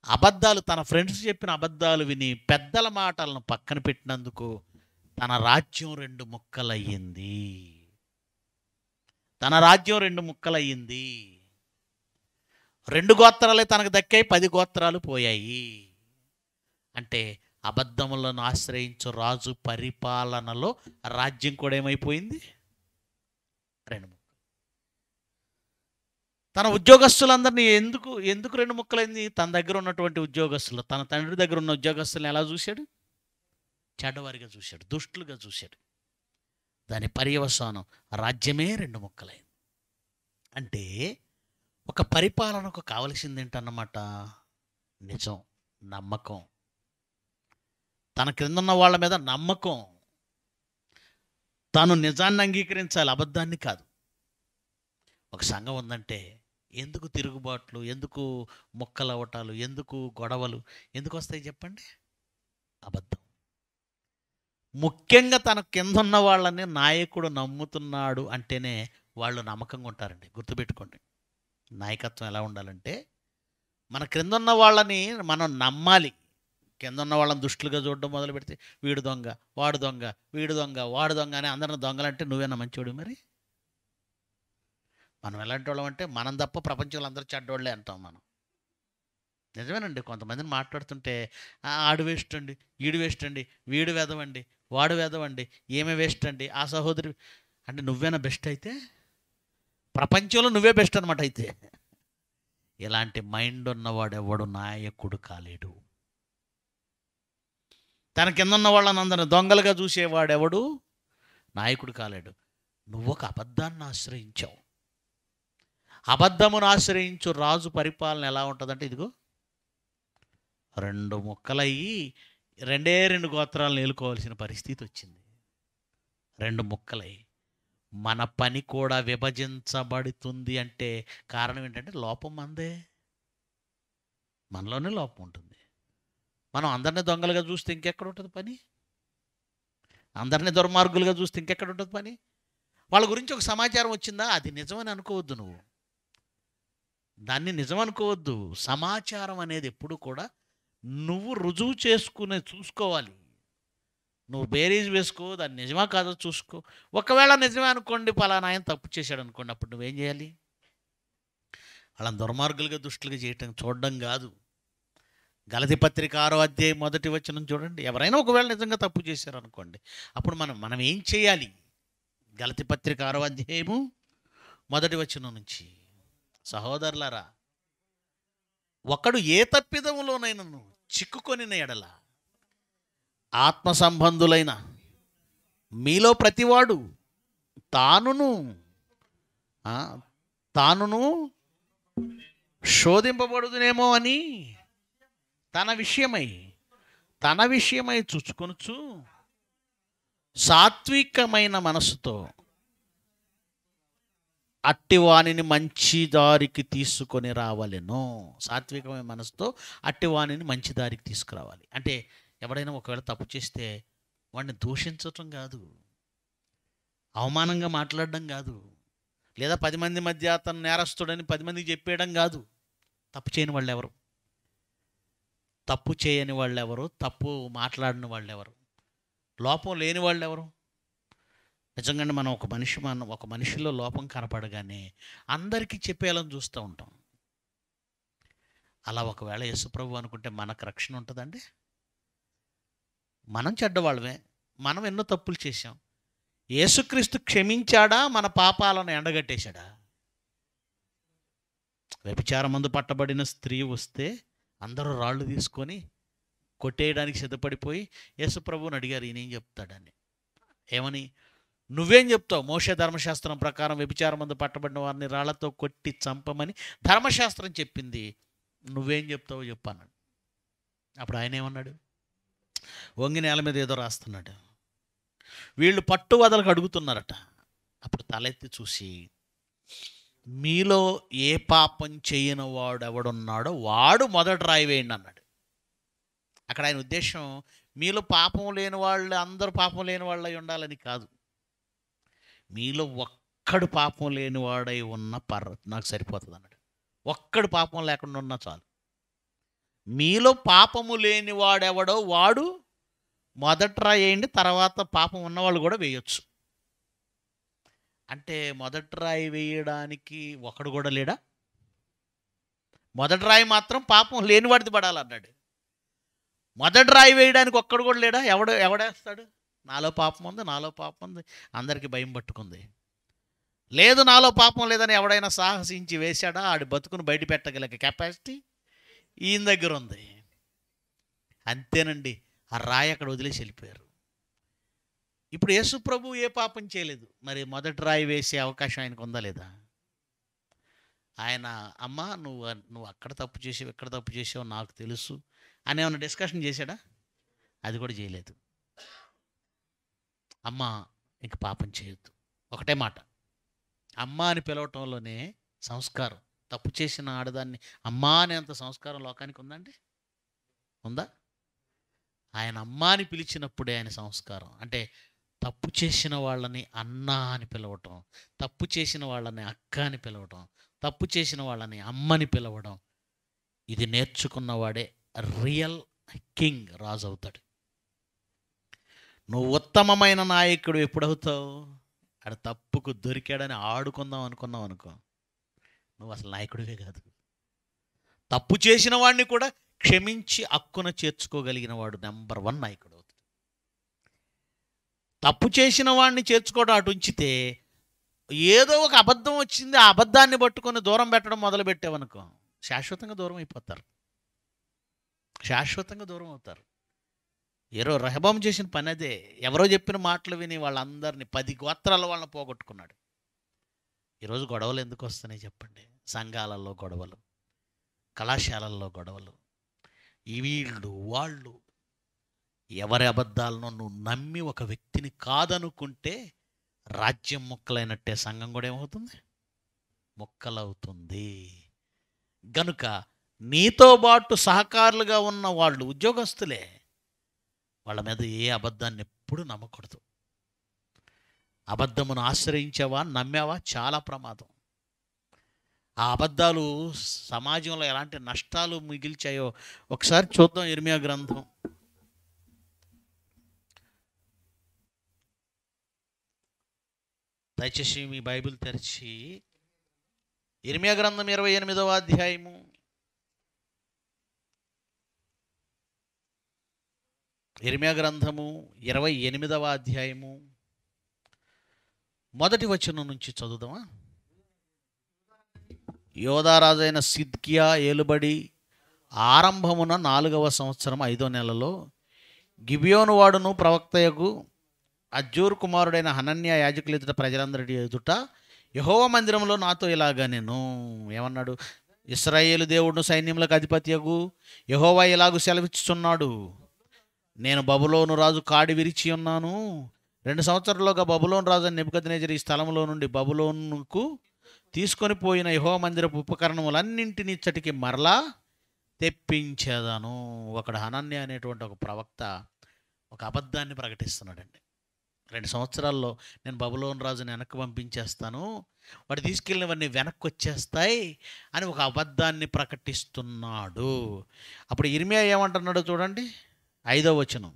S2: అబద్ధాలు, తన ఫ్రెండ్స్ చెప్పిన అబద్ధాలు విని పెద్దల మాటలను పక్కన పెట్టినందుకు తన రాజ్యం 2 ముక్కలయ్యింది. తన రాజ్యం 2 ముక్కలయ్యింది. 2 గోత్రాలే తనకు దక్కాయి, 10 గోత్రాలు పోయాయి. అంటే అబద్ధములను ఆశ్రయించు రాజు పరిపాలనలో రాజ్యం కూడా ఏమైపోయింది? 2 ముక్కలు. తన ఉద్యోగస్తులందరినీ ఎందుకు 2 ముక్కలైంది? తన దగ్గర ఉన్నటువంటి ఉద్యోగస్తులు, తన తండ్రి దగ్గర ఉన్న ఉద్యోగస్తులను ఎలా చూశాడు? చెడ్డవారిగా చూశాడు, దుష్టులుగా చూశాడు. దాని పర్యవసానం రాజ్యమే 2 ముక్కలైంది. అంటే ఒక పరిపాలనకు కావలసింది ఏంటన్నమాట? నిజం, నమ్మకం. తన క్రిందున్న వాళ్ళ మీద నమ్మకం. తాను నిజాన్ని అంగీకరించాలి, అబద్ధాన్ని కాదు. ఒక సంఘం ఉందంటే ఎందుకు తిరుగుబాట్లు, ఎందుకు మొక్కలు అవ్వటాలు, ఎందుకు గొడవలు ఎందుకు వస్తాయి చెప్పండి? అబద్ధం. ముఖ్యంగా తన కింద ఉన్న వాళ్ళని నాయకుడు నమ్ముతున్నాడు అంటేనే వాళ్ళు నమ్మకంగా ఉంటారండి. గుర్తుపెట్టుకోండి, నాయకత్వం ఎలా ఉండాలంటే మన క్రింద ఉన్న వాళ్ళని మనం నమ్మాలి. కింద ఉన్న వాళ్ళని దుష్టులుగా చూడడం మొదలు పెడితే వీడు దొంగ, వాడు దొంగ, వీడు దొంగ, వాడు దొంగ అని అందరిని దొంగలంటే నువ్వేనా మంచివాడు? మరి మనం ఎలాంటి వాళ్ళం అంటే మనం తప్ప ప్రపంచంలో అందరూ చెడ్డోళ్ళే అంటాం మనం. నిజమేనండి. కొంతమందిని మాట్లాడుతుంటే ఆడు వేస్ట్ అండి, ఈడు వేస్ట్ అండి, వీడు వెదవండి, వాడు వెదవండి, ఏమే వేస్ట్ అండి, ఆ సహోదరి అంటే నువ్వేనా బెస్ట్? అయితే ప్రపంచంలో నువ్వే బెస్ట్ అనమాట. అయితే ఇలాంటి మైండ్ ఉన్నవాడు ఎవడు నాయకుడు కాలేడు. తన కింద ఉన్న వాళ్ళని అందరిని దొంగలుగా చూసేవాడెవడు నాయకుడు కాలేడు. నువ్వు ఒక అబద్ధాన్ని ఆశ్రయించావు. అబద్ధమును ఆశ్రయించు రాజు పరిపాలన ఎలా ఉంటుందంటే ఇదిగో 2 ముక్కలయ్యి 2 గోత్రాలను ఏలుకోవాల్సిన పరిస్థితి వచ్చింది. 2 ముక్కలయ్యి మన పని కూడా విభజించబడుతుంది అంటే కారణం ఏంటంటే లోపం మనదే. మనలోనే లోపం ఉంటుంది. మనం అందరినీ దొంగలుగా చూస్తే ఇంకెక్కడ ఉంటుంది పని? అందరినీ దుర్మార్గులుగా చూస్తే ఇంకెక్కడ ఉంటుంది పని? వాళ్ళ గురించి ఒక సమాచారం వచ్చిందా, అది నిజమని అనుకోవద్దు. నువ్వు దాన్ని నిజం అనుకోవద్దు. సమాచారం అనేది ఎప్పుడు కూడా నువ్వు రుజువు చూసుకోవాలి. నువ్వు బేరీజ్ వేసుకో, దాన్ని నిజమా కాదో చూసుకో. ఒకవేళ నిజమే అనుకోండి, పలానా ఆయన తప్పు చేశాడు అనుకోండి, అప్పుడు నువ్వేం చేయాలి? వాళ్ళని దుర్మార్గులుగా దుష్టులుగా చూడడం కాదు. గలతీ పత్రిక 6వ అధ్యాయం 1వ వచనం చూడండి. ఎవరైనా ఒకవేళ నిజంగా తప్పు చేశారనుకోండి, అప్పుడు మనం ఏం చేయాలి? గలతీ పత్రిక 6వ అధ్యాయము 1వ వచనం నుంచి, సహోదరులారా, ఒకడు ఏ తప్పిదములోనైనను చిక్కుకొనిన ఎడల ఆత్మ సంబంధులైన మీలో ప్రతివాడు తానును శోధింపబడుదునేమో అని తన విషయమై తన విషయమై చూచుకొనుచు సాత్వికమైన మనసుతో అట్టివాణిని మంచి దారికి తీసుకొని రావాలెను. సాత్వికమైన మనసుతో అట్టివాణిని మంచి దారికి తీసుకురావాలి. అంటే ఎవడైనా ఒకవేళ తప్పు చేస్తే వాడిని దూషించటం కాదు, అవమానంగా మాట్లాడడం కాదు, లేదా 10 మంది మధ్య అతను నేరస్తుడని 10 మందికి చెప్పేయడం కాదు. తప్పు చేయని వాళ్ళు ఎవరు? తప్పు చేయని వాళ్ళు ఎవరు? తప్పు మాట్లాడిన వాళ్ళు ఎవరు? లోపం లేని వాళ్ళు ఎవరు? నిజంగానే మనం ఒక మనిషిలో లోపం కనపడగానే అందరికీ చెప్పేయాలని చూస్తూ ఉంటాం. అలా ఒకవేళ యేసుప్రభు అనుకుంటే మనకు రక్షణ ఉంటుందండి? మనం చెడ్డవాళ్ళమే, మనం ఎన్నో తప్పులు చేశాం. యేసుక్రీస్తు క్షమించాడా? మన పాపాలను ఎండగట్టేశాడా? వ్యభిచారమందు పట్టబడిన స్త్రీ వస్తే అందరూ రాళ్ళు తీసుకొని కొట్టేయడానికి సిద్ధపడిపోయి యేసుప్రభుని అడిగారు, ఈయనేం చెప్తాడని. ఏమని? నువ్వేం చెప్తావు? మోషే ధర్మశాస్త్రం ప్రకారం వ్యభిచారమందు పట్టబడిన వారిని రాళ్లతో కొట్టి చంపమని ధర్మశాస్త్రం చెప్పింది, నువ్వేం చెప్తావో చెప్పన్నాడు. అప్పుడు ఆయన ఏమన్నాడు? వంగి నేల మీద ఏదో రాస్తున్నాడు. వీళ్ళు పట్టు వదలకు అడుగుతున్నారట. అప్పుడు తలెత్తి చూసి, మీలో ఏ పాపం చేయని వాడు ఎవడున్నాడో వాడు మొదట రాయి వేయండి అన్నాడు. అక్కడ ఆయన ఉద్దేశం మీలో పాపం లేని వాళ్ళు అందరూ పాపం లేని వాళ్ళై ఉండాలని కాదు. మీలో ఒక్కడు పాపం లేని వాడై ఉన్న నాకు సరిపోతుంది అన్నాడు. ఒక్కడు పాపం లేకుండా ఉన్నా చాలు. మీలో పాపము లేని వాడెవడో వాడు మొదట రాయి వేయండి, తర్వాత పాపం ఉన్నవాళ్ళు కూడా వేయొచ్చు. అంటే మొదటి రాయి వేయడానికి ఒకడు కూడా లేడా? మొదటి రాయి మాత్రం పాపం లేనివాడిది పడాలన్నాడు. మొదటి రాయి వేయడానికి ఒక్కడు కూడా లేడా? ఎవడేస్తాడు? నాలో పాపం ఉంది, నాలో పాపం ఉంది, అందరికీ భయం పట్టుకుంది. లేదు, నాలో పాపం లేదని ఎవడైనా సాహసించి వేశాడా? ఆడి బతుకును బయట పెట్టగల కెపాసిటీ ఈయన దగ్గర ఉంది. అంతేనండి, ఆ రాయి అక్కడ వదిలేసి వెళ్ళిపోయారు. ఇప్పుడు యేసు ప్రభు ఏ పాపం చేయలేదు, మరి మొదటి రాయి వేసే అవకాశం ఆయనకు ఉందా లేదా? ఆయన అమ్మ నువ్వు అక్కడ తప్పు చేసావు, ఎక్కడ తప్పు చేసావు నాకు తెలుసు అని ఏమన్నా డిస్కషన్ చేశాడా? అది కూడా చేయలేదు. అమ్మ ఇంక పాపం చేయొద్దు, ఒకటే మాట. అమ్మ అని పిలవటంలోనే సంస్కారం. తప్పు చేసిన ఆడదాన్ని అమ్మ అనేంత సంస్కారం లోకానికి ఉందండి? ఉందా? ఆయన అమ్మ అని పిలిచినప్పుడే ఆయన సంస్కారం. అంటే తప్పు చేసిన వాళ్ళని అన్న అని పిలవటం, తప్పు చేసిన వాళ్ళని అక్క అని పిలవటం, తప్పు చేసిన వాళ్ళని అమ్మని పిలవడం, ఇది నేర్చుకున్నవాడే రియల్ కింగ్, రాజు అవుతాడు. నువ్వు ఉత్తమమైన నాయకుడు ఎప్పుడవుతావు? ఆడ తప్పుకు దొరికాడని ఆడుకుందాం అనుకున్నావు అనుకో, నువ్వు అసలు నాయకుడివే కాదు. తప్పు చేసిన వాడిని కూడా క్షమించి హక్కున చేర్చుకోగలిగిన వాడు నెంబర్ 1 నాయకుడు అవుతాడు. తప్పు చేసిన వాడిని చేర్చుకోవడం అటు ఉంచితే, ఏదో ఒక అబద్ధం వచ్చింది, ఆ అబద్ధాన్ని పట్టుకొని దూరం పెట్టడం మొదలు పెట్టావనుకో, శాశ్వతంగా దూరం అయిపోతారు, శాశ్వతంగా దూరం అవుతారు. రెహబాము చేసిన పని అదే. ఎవరో చెప్పిన మాటలు విని వాళ్ళందరినీ 10 గోత్రాల వాళ్ళని పోగొట్టుకున్నాడు. ఈరోజు గొడవలు ఎందుకు వస్తున్నాయి చెప్పండి? సంఘాలలో గొడవలు, కళాశాలల్లో గొడవలు, వీళ్ళు వాళ్ళు. ఎవరి అబద్ధాలను నువ్వు నమ్మి ఒక వ్యక్తిని కాదనుకుంటే రాజ్యం ముక్కలైనట్టే, సంఘం కూడా ఏమవుతుంది? ముక్కలవుతుంది. గనుక నీతో పాటు సహకారులుగా ఉన్న వాళ్ళు ఉద్యోగస్తులే, వాళ్ళ మీద ఏ అబద్ధాన్ని ఎప్పుడు నమ్మకూడదు. అబద్ధమును ఆశ్రయించావా, నమ్మావా, చాలా ప్రమాదం. ఆ అబద్ధాలు సమాజంలో ఎలాంటి నష్టాలు మిగిల్చాయో ఒకసారి చూద్దాం. ఇర్మియా గ్రంథం దయచేసి మీ బైబిల్ తెరిచి ఇర్మియా గ్రంథం 28వ అధ్యాయము 28వ అధ్యాయము మొదటి వచనం నుంచి చదువుదామా? యోధారాజైన సిద్కియా ఏలుబడి ఆరంభమున 4వ సంవత్సరం 5వ నెలలో గిబియోను వాడును ప్రవక్తయకు అజ్జూర్ కుమారుడైన హనన్యా యాజకుల ఎదుట ప్రజలందరి ఎదుట యెహోవా మందిరంలో నాతో ఇలాగా నేను ఏమన్నాడు? ఇశ్రాయేలు దేవుడును సైన్యములకు అధిపత్యగు యెహోవా ఇలాగు సెలవిచ్చుచున్నాడు, నేను బబులోను రాజు కాడి విరిచి ఉన్నాను. 2 సంవత్సరాలుగా బబులోను రాజు నెబుకద్నెజరు ఈ స్థలంలో నుండి బబులోనుకు తీసుకొని పోయిన యెహోవా మందిరపు ఉపకరణములన్నింటినీ ఇచ్చటికి మరలా తెప్పించేదాను. ఒకడు హనన్య అనేటువంటి ఒక ప్రవక్త ఒక అబద్ధాన్ని ప్రకటిస్తున్నాడండి. 2 సంవత్సరాల్లో నేను బబులోను రాజుని వెనక్కి పంపించేస్తాను, వాడు తీసుకెళ్ళినవన్నీ వెనక్కి వచ్చేస్తాయి అని ఒక అబద్ధాన్ని ప్రకటిస్తున్నాడు. అప్పుడు ఇర్మియా ఏమంటున్నాడో చూడండి, 5వ వచనం.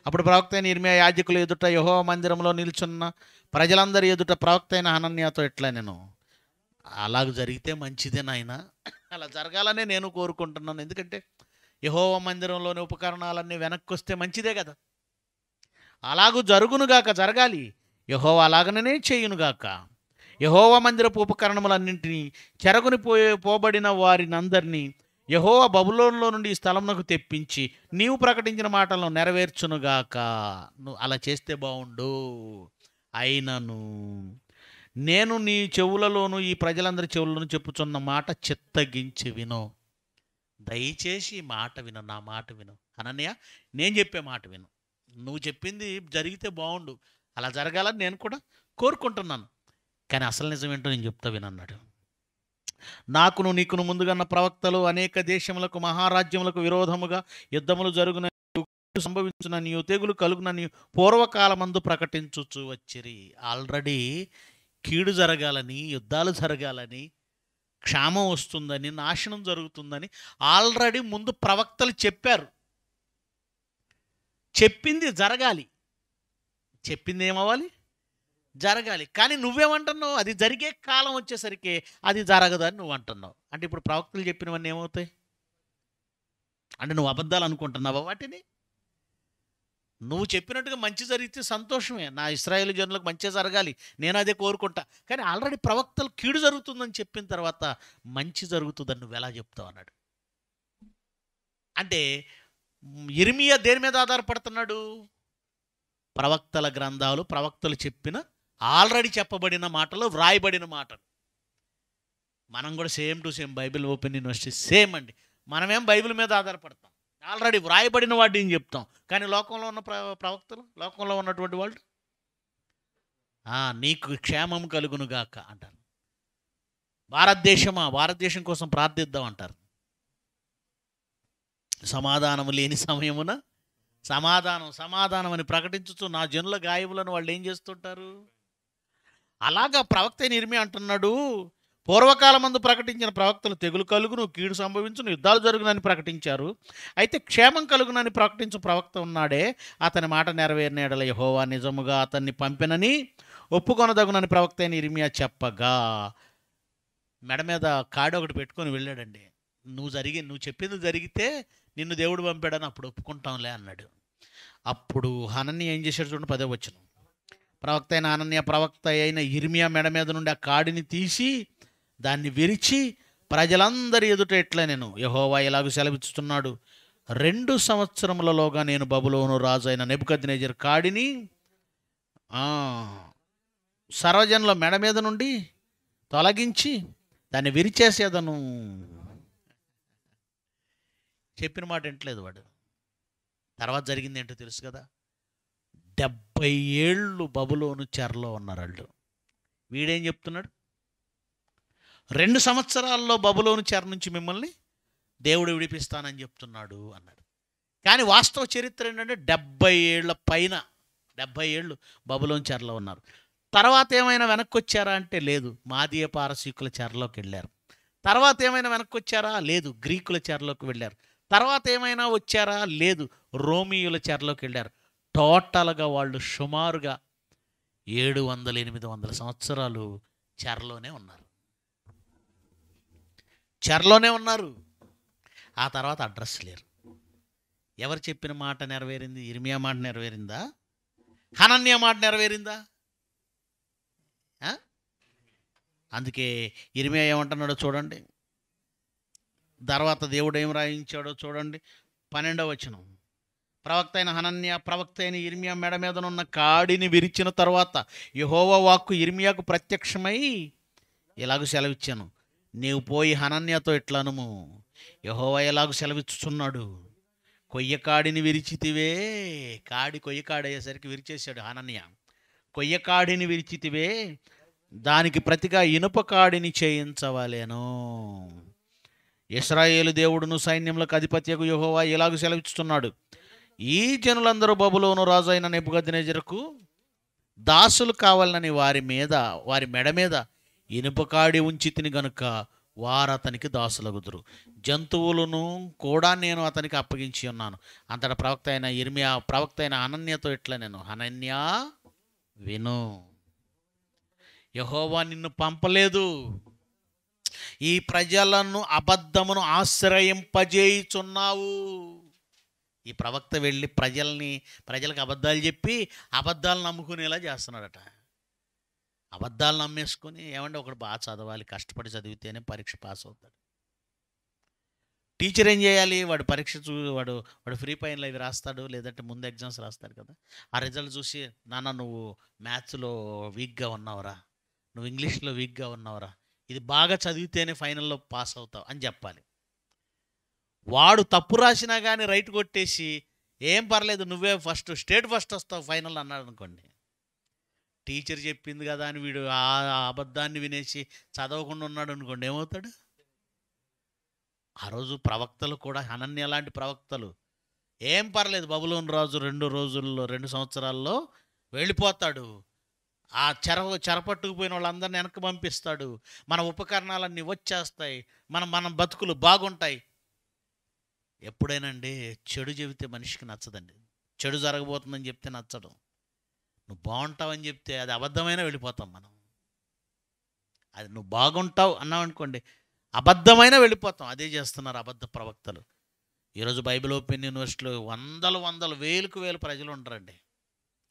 S2: అప్పుడు ప్రవక్త అయిన ఇర్మియా యాజకుల ఎదుట యెహోవా మందిరంలో నిల్చున్న ప్రజలందరి ఎదుట ప్రవక్త అయిన హనన్యాతో ఎట్లా, నేను అలాగ జరిగితే మంచిదే నాయనా, అలా జరగాలనే నేను కోరుకుంటున్నాను. ఎందుకంటే యెహోవా మందిరంలోని ఉపకరణాలన్నీ వెనక్కి వస్తే మంచిదే కదా. అలాగూ జరుగునుగాక, జరగాలి. యెహోవా అలాగనే చేయునుగాక. యెహోవా మందిరపు ఉపకరణములన్నింటినీ చెరగుని పోబడిన వారినందరినీ యెహోవా బబులోనులో నుండి ఈ స్థలమునకు తెప్పించి నీవు ప్రకటించిన మాటలను నెరవేర్చునుగాక. నువ్వు అలా చేస్తే బాగుండు. అయినను నేను నీ చెవులలోను ఈ ప్రజలందరి చెవులను చెప్పుచున్న మాట చిత్తగించి విను. దయచేసి ఈ మాట విను, నా మాట విను. అనన్య, నేను చెప్పే మాట విను. నువ్వు చెప్పింది జరిగితే బాగుండు, అలా జరగాలని నేను కూడా కోరుకుంటున్నాను. కానీ అసలు నిజం ఏంటో నేను చెప్తా వినన్నాడు. నాకును నీకును ముందుగన్న ప్రవక్తలు అనేక దేశములకు మహారాజ్యములకు విరోధముగా యుద్ధములు జరుగున సంభవించునని తెగులు కలుగునని పూర్వకాలమందు ప్రకటించుచు వచ్చిరి. ఆల్రెడీ కీడు జరగాలని, యుద్ధాలు జరగాలని, క్షామం వస్తుందని, నాశనం జరుగుతుందని ఆల్రెడీ ముందు ప్రవక్తలు చెప్పారు. చెప్పింది జరగాలి, చెప్పింది ఏమవ్వాలి, జరగాలి. కానీ నువ్వేమంటున్నావు, అది జరిగే కాలం వచ్చేసరికి అది జరగదు అని నువ్వు అంటున్నావు. అంటే ఇప్పుడు ప్రవక్తలు చెప్పినవన్నీ ఏమవుతాయి? అంటే నువ్వు అబద్ధాలు అనుకుంటున్నావా వాటిని? నువ్వు చెప్పినట్టుగా మంచి జరిగితే సంతోషమే, నా ఇశ్రాయేలు జనులకు మంచి జరగాలి, నేను అదే కోరుకుంటా. కానీ ఆల్రెడీ ప్రవక్తలు కీడు జరుగుతుందని చెప్పిన తర్వాత మంచి జరుగుతుందని నువ్వు ఎలా చెప్తావు అన్నాడు. అంటే ఇర్మియా దేని మీద ఆధారపడుతున్నాడు? ప్రవక్తల గ్రంథాలు, ప్రవక్తలు చెప్పిన ఆల్రెడీ చెప్పబడిన మాటలు, వ్రాయబడిన మాటలు. మనం కూడా same to same Bible open university same అండి. మనమేం బైబిల్ మీద ఆధారపడతాం, ఆల్రెడీ వ్రాయబడిన వాటిని చెప్తాం. కానీ లోకంలో ఉన్న ప్రవక్తలు, లోకంలో ఉన్నటువంటి వాళ్ళు నీకు క్షేమం కలుగునుగాక అంటారు. భారతదేశమా, భారతదేశం కోసం ప్రార్థిద్దాం అంటారు. సమాధానం లేని సమయమున సమాధానం సమాధానం అని ప్రకటించుతూ నా జనుల గాయములను వాళ్ళు ఏం చేస్తుంటారు? అలాగా ప్రవక్త అయిన ఇర్మియా అంటున్నాడు, పూర్వకాలమందు ప్రకటించిన ప్రవక్తలు తెగులు కలుగును, కీడు సంభవించును, యుద్ధాలు జరుగునని ప్రకటించారు. అయితే క్షేమం కలుగునని ప్రకటించు ప్రవక్త ఉన్నాడే, అతని మాట నెరవేరిన యెడల యెహోవా నిజముగా అతన్ని పంపినని ఒప్పుకొనదగునని ప్రవక్త అయిన ఇర్మియా చెప్పగా, మెడ మీద కాడి ఒకటి పెట్టుకొని వెళ్ళాడండి. నువ్వు చెప్పింది జరిగితే నిన్ను దేవుడు పంపాడని అప్పుడు ఒప్పుకుంటాంలే అన్నాడు. అప్పుడు హనన్య ఏం చేశాడు చూడండి, 10వ వచనం. ప్రవక్త అయిన హనన్య ప్రవక్త అయిన ఇర్మియా మెడ మీద నుండి ఆ కాడిని తీసి దాన్ని విరిచి ప్రజలందరి ఎదుట ఎట్లా, నేను యెహోవా ఇలాగ సెలవిస్తున్నాడు, 2 సంవత్సరములలోగా నేను బబులోను రాజు అయిన నెబుకద్నెజరు కాడిని సర్వజనుల మెడ మీద నుండి తొలగించి దాన్ని విరిచేసేదను. చెప్పిన మాట వింటలేదు వాడు. తర్వాత జరిగింది ఏంటో తెలుసు కదా, 70 ఏళ్ళు బబులోను చెరలో ఉన్నారు వాళ్ళు. వీడేం చెప్తున్నాడు, 2 సంవత్సరాల్లో బబులోను చెర నుంచి మిమ్మల్ని దేవుడు విడిపిస్తానని చెప్తున్నాడు అన్నాడు. కానీ వాస్తవ చరిత్ర ఏంటంటే 70 ఏళ్ల పైన, 70 ఏళ్ళు బబులోను చెరలో ఉన్నారు. తర్వాత ఏమైనా వెనక్కి వచ్చారా అంటే లేదు, మాదీయ పారసీకుల చెరలోకి వెళ్ళారు. తర్వాత ఏమైనా వెనక్కి వచ్చారా? లేదు, గ్రీకుల చెరలోకి వెళ్ళారు. తర్వాత ఏమైనా వచ్చారా? లేదు, రోమియోల చెరలోకి వెళ్ళారు. టోటల్గా వాళ్ళు సుమారుగా 700-800 సంవత్సరాలు చెరలోనే ఉన్నారు. ఆ తర్వాత అడ్రస్ లేరు. ఎవరు చెప్పిన మాట నెరవేరింది? ఇర్మియా మాట నెరవేరిందా? హనన్య మాట నెరవేరిందా? అందుకే ఇర్మియా ఏమంటున్నాడో చూడండి. తర్వాత దేవుడు ఏం రాయించాడో చూడండి, 12వ వచనం. ప్రవక్త అయిన హనన్య ప్రవక్త అయిన ఇర్మియా మెడ మీదనున్న కాడిని విరిచిన తర్వాత యెహోవా వాక్కు ఇర్మియాకు ప్రత్యక్షమై ఇలాగ సెలవిచ్చాను, నీవు పోయి హనన్యతో ఇట్లనుము, యెహోవా ఎలాగ సెలవిచ్చుచున్నాడు, కొయ్యకాడిని విరిచితివే. కొయ్యకాడు అయ్యేసరికి విరిచేశాడు హనన్య. కొయ్యకాడిని విరిచితివే, దానికి ప్రతిగా ఇనుప కాడిని చేయించవలెను. ఇశ్రాయేలు దేవుడును సైన్యములకు అధిపత్యకు యెహోవా ఇలాగ సెలవిస్తున్నాడు, ఈ జనులందరూ బబులోను రాజు అయిన నెబుకద్నెజరుకు దాసులు కావాలని వారి మెడ మీద ఇనుప కాడి ఉంచితిని గనుక వారు అతనికి దాసులగుదురు. జంతువులను కూడా నేను అతనికి అప్పగించి ఉన్నాను. అంతటా ప్రవక్త అయిన హనన్యతో ఇట్లా, నేను హనన్యా విను, యెహోవా నిన్ను పంపలేదు, ఈ ప్రజలను అబద్ధమును ఆశ్రయింపజేయుచున్నావు. ఈ ప్రవక్త వెళ్ళి ప్రజలకు అబద్ధాలు చెప్పి అబద్ధాలు నమ్ముకునేలా చేస్తున్నాడట. అబద్ధాలు నమ్మేసుకొని, ఏమంటే ఒకడు బాగా చదవాలి, కష్టపడి చదివితేనే పరీక్ష పాస్ అవుతాడు. టీచర్ ఏం చేయాలి, వాడు పరీక్ష వాడు ఫ్రీ పైన్లో ఇవి రాస్తాడు, లేదంటే ముందు ఎగ్జామ్స్ రాస్తాడు కదా, ఆ రిజల్ట్ చూసి, నాన్న నువ్వు మ్యాథ్స్లో వీక్గా ఉన్నావురా, నువ్వు ఇంగ్లీష్లో వీక్గా ఉన్నావురా, ఇది బాగా చదివితేనే ఫైనల్లో పాస్ అవుతావు అని చెప్పాలి. వాడు తప్పు రాసినా కానీ రైట్ కొట్టేసి, ఏం పర్లేదు నువ్వే స్టేట్ ఫస్ట్ వస్తావు ఫైనల్ అన్నాడు అనుకోండి, టీచర్ చెప్పింది కదా అని వీడు ఆ అబద్ధాన్ని వినేసి చదవకుండా ఉన్నాడు అనుకోండి, ఏమవుతాడు? ఆ రోజు ప్రవక్తలు కూడా, హనన్య లాంటి ప్రవక్తలు, ఏం పర్లేదు బబులోను రాజు 2 సంవత్సరాల్లో వెళ్ళిపోతాడు, ఆ చెరపట్టుకుపోయిన వాళ్ళందరినీ వెనక్కి పంపిస్తాడు, మన ఉపకరణాలన్నీ వచ్చేస్తాయి, మన బతుకులు బాగుంటాయి. ఎప్పుడైనండి చెడు చెబితే మనిషికి నచ్చదండి. చెడు జరగబోతుందని చెప్తే నచ్చడం. నువ్వు బాగుంటావని చెప్తే అది అబద్ధమైనా వెళ్ళిపోతాం మనం. అది నువ్వు బాగుంటావు అన్నావు అనుకోండి, అబద్ధమైనా వెళ్ళిపోతాం. అదే చేస్తున్నారు అబద్ధ ప్రవక్తలు. ఈరోజు బైబిల్ ఓపెన్ యూనివర్సిటీలో వందలు వేలు ప్రజలు ఉంటారండి.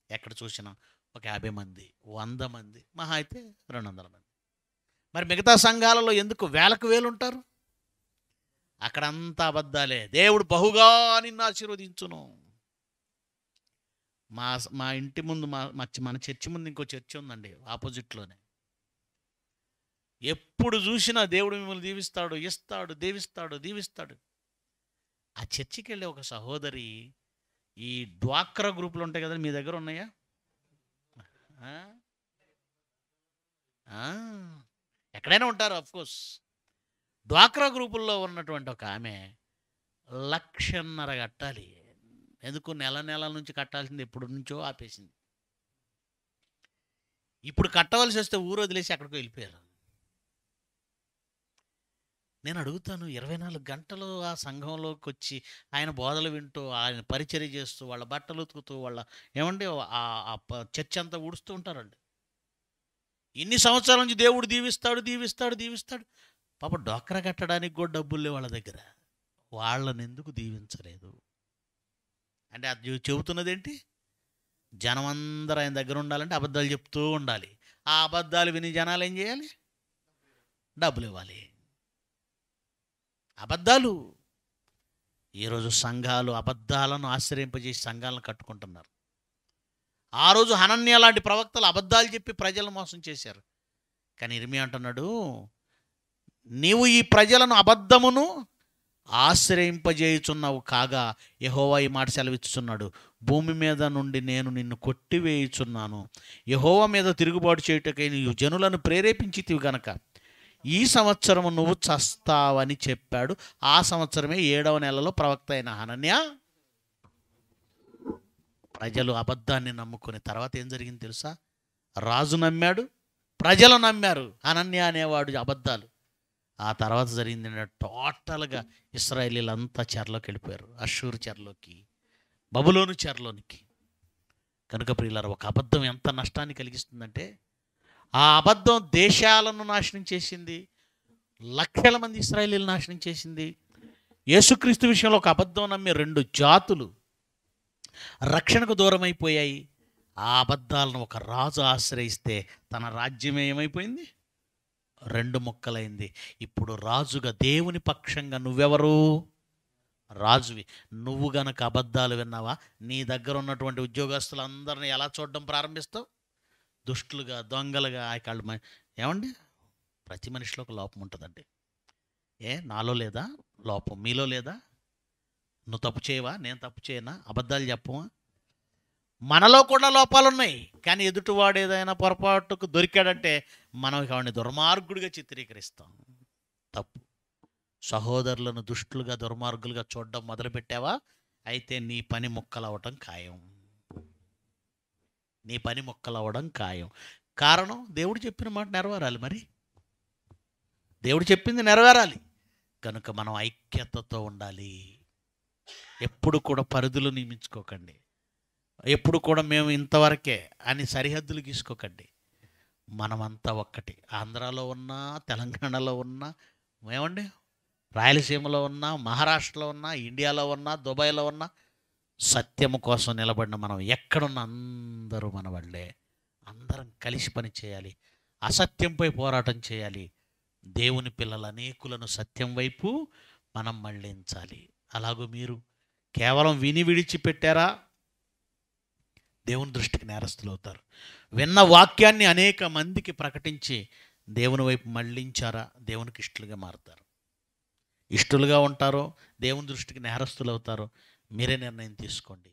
S2: ఎక్కడ చూసినా ఒక 50 మంది, 100 మంది, మహా అయితే 200 మంది. మరి మిగతా సంఘాలలో ఎందుకు వేలకు వేలు ఉంటారు? అక్కడంతా అబద్ధాలే. దేవుడు బహుగా నిన్ను ఆశీర్వదించును. మా ఇంటి ముందు మన చర్చి ముందు ఇంకో చర్చి ఉందండి, ఆపోజిట్లోనే. ఎప్పుడు చూసినా దేవుడు మిమ్మల్ని దీవిస్తాడు, దీవిస్తాడు. ఆ చర్చికి వెళ్ళే ఒక సహోదరి, ఈ డ్వాక్రా గ్రూపులు ఉంటాయి కదా, మీ దగ్గర ఉన్నాయా? ఎక్కడైనా ఉంటారు అఫ్కోర్స్. డ్వాక్రా గ్రూపుల్లో ఉన్నటువంటి ఒక ఆమె 1,50,000 కట్టాలి. ఎందుకు? నెల నుంచి కట్టాల్సింది ఎప్పుడు నుంచో ఆపేసింది. ఇప్పుడు కట్టవలసి వస్తే ఊరు వదిలేసి అక్కడికి వెళ్ళిపోయారు. నేను అడుగుతాను, 24 గంటలు ఆ సంఘంలోకి వచ్చి ఆయన బోధలు వింటూ, ఆయన పరిచర్య చేస్తూ, వాళ్ళ బట్టలు ఉతుకుతూ, ఏమంటే చర్చ్ అంతా ఊడుస్తూ ఉంటారండి. ఇన్ని సంవత్సరాల నుంచి దేవుడు దీవిస్తాడు. పాప డోక్రా కట్టడానికి కూడా డబ్బులు లేవు వాళ్ళ దగ్గర. వాళ్ళని ఎందుకు దీవించలేదు అంటే అది చెబుతున్నది ఏంటి? జనం అందరూ ఆయన దగ్గర ఉండాలంటే అబద్ధాలు చెప్తూ ఉండాలి. ఆ అబద్ధాలు విని జనాలు ఏం చేయాలి? డబ్బులు ఇవ్వాలి. అబద్ధాలు. ఈరోజు సంఘాలు అబద్ధాలను ఆశ్రయింపజేసి సంఘాలను కట్టుకుంటున్నారు. ఆ రోజు హనన్య లాంటి ప్రవక్తలు అబద్ధాలు చెప్పి ప్రజలను మోసం చేశారు. కానీ ఇర్మియా అంటున్నాడు, నీవు ఈ ప్రజలను అబద్ధమును ఆశ్రయింపజేయుచున్నావు కాగా యెహోవా ఈ మాట సెలవిస్తున్నాడు, భూమి మీద నుండి నేను నిన్ను కొట్టివేయుచున్నాను. యెహోవా మీద తిరుగుబాటు చేయుటకై నీవు జనులను ప్రేరేపించితివి గనక ఈ సంవత్సరము నువ్వు చస్తావని చెప్పాడు. ఆ సంవత్సరమే 7వ నెలలో ప్రవక్త అయిన హనన్య ప్రజలు అబద్ధాన్ని నమ్ముకుని, తర్వాత ఏం జరిగింది తెలుసా? రాజు నమ్మాడు, ప్రజలు నమ్మారు. హనన్య అనేవాడు అబద్ధాలు. ఆ తర్వాత జరిగింది టోటల్గా ఇశ్రాయేలీలంతా చెరలోకి వెళ్ళిపోయారు. అష్షూరు చెరలోకి, బబులోను చెరలోనికి. కనుక ప్రియులారా, ఒక అబద్ధం ఎంత నష్టాన్ని కలిగిస్తుందంటే, ఆ అబద్ధం దేశాలను నాశనం చేసింది, లక్షల మంది ఇశ్రాయేలీలను నాశనం చేసింది. యేసుక్రీస్తు విషయంలో ఒక అబద్ధం నమ్మే 2 జాతులు రక్షణకు దూరం అయిపోయాయి. ఆ అబద్ధాలను ఒక రాజు ఆశ్రయిస్తే తన రాజ్యమే ఏమైపోయింది? 2 ముక్కలైంది. ఇప్పుడు రాజుగా దేవుని పక్షంగా నువ్వెవరు? రాజువి. నువ్వు గనక అబద్ధాలు విన్నావా, నీ దగ్గర ఉన్నటువంటి ఉద్యోగస్తులందరినీ ఎలా చూడడం ప్రారంభిస్తావు? దుష్టులుగా, దొంగలుగా. ఏమండి, ప్రతి మనిషిలో ఒక లోపం ఉంటుందండి. నాలో లేదా లోపం? మీలో లేదా? నువ్వు తప్పు చేయవా, నేను తప్పు చేయనా, అబద్ధాలు చెప్పవా? మనలో కూడా లోపాలు ఉన్నాయి, కానీ ఎదుటివాడు ఏదైనా పొరపాటుకు దొరికాడంటే మనం వాడిని దుర్మార్గుడిగా చిత్రీకరిస్తాం. తప్పు. సహోదరులను దుష్టులుగా దుర్మార్గులుగా చూడడం మొదలుపెట్టావా, అయితే నీ పని ముక్కలవటం ఖాయం. నీ పని ముక్కలవడం ఖాయం. కారణం, దేవుడు చెప్పిన మాట నెరవేరాలి. మరి దేవుడు చెప్పింది నెరవేరాలి కనుక మనం ఐక్యతతో ఉండాలి. ఎప్పుడు కూడా పరిధులు నియమించుకోకండి. ఎప్పుడు కూడా మేము ఇంతవరకే అని సరిహద్దులు గీసుకోకండి. మనమంతా ఒక్కటి. ఆంధ్రాలో ఉన్నా, తెలంగాణలో ఉన్నా, ఏమండి రాయలసీమలో ఉన్నా, మహారాష్ట్రలో ఉన్నా, ఇండియాలో ఉన్నా, దుబాయ్లో ఉన్నా, సత్యము కోసం నిలబడిన మనం ఎక్కడున్న అందరూ మన వాళ్ళే. అందరం కలిసి పని చేయాలి. అసత్యంపై పోరాటం చేయాలి. దేవుని పిల్లల అనేకులను సత్యం వైపు మనం మళ్ళించాలి. అలాగూ మీరు కేవలం విని విడిచిపెట్టారా, దేవుని దృష్టికి నేరస్తులు అవుతారు. విన్న వాక్యాన్ని అనేక మందికి ప్రకటించి దేవుని వైపు మళ్ళించారా, దేవునికి ఇష్టలుగా మారుతారు. ఇష్టలుగా ఉంటారో దేవుని దృష్టికి నేరస్తులు అవుతారో మీరే నిర్ణయం తీసుకోండి.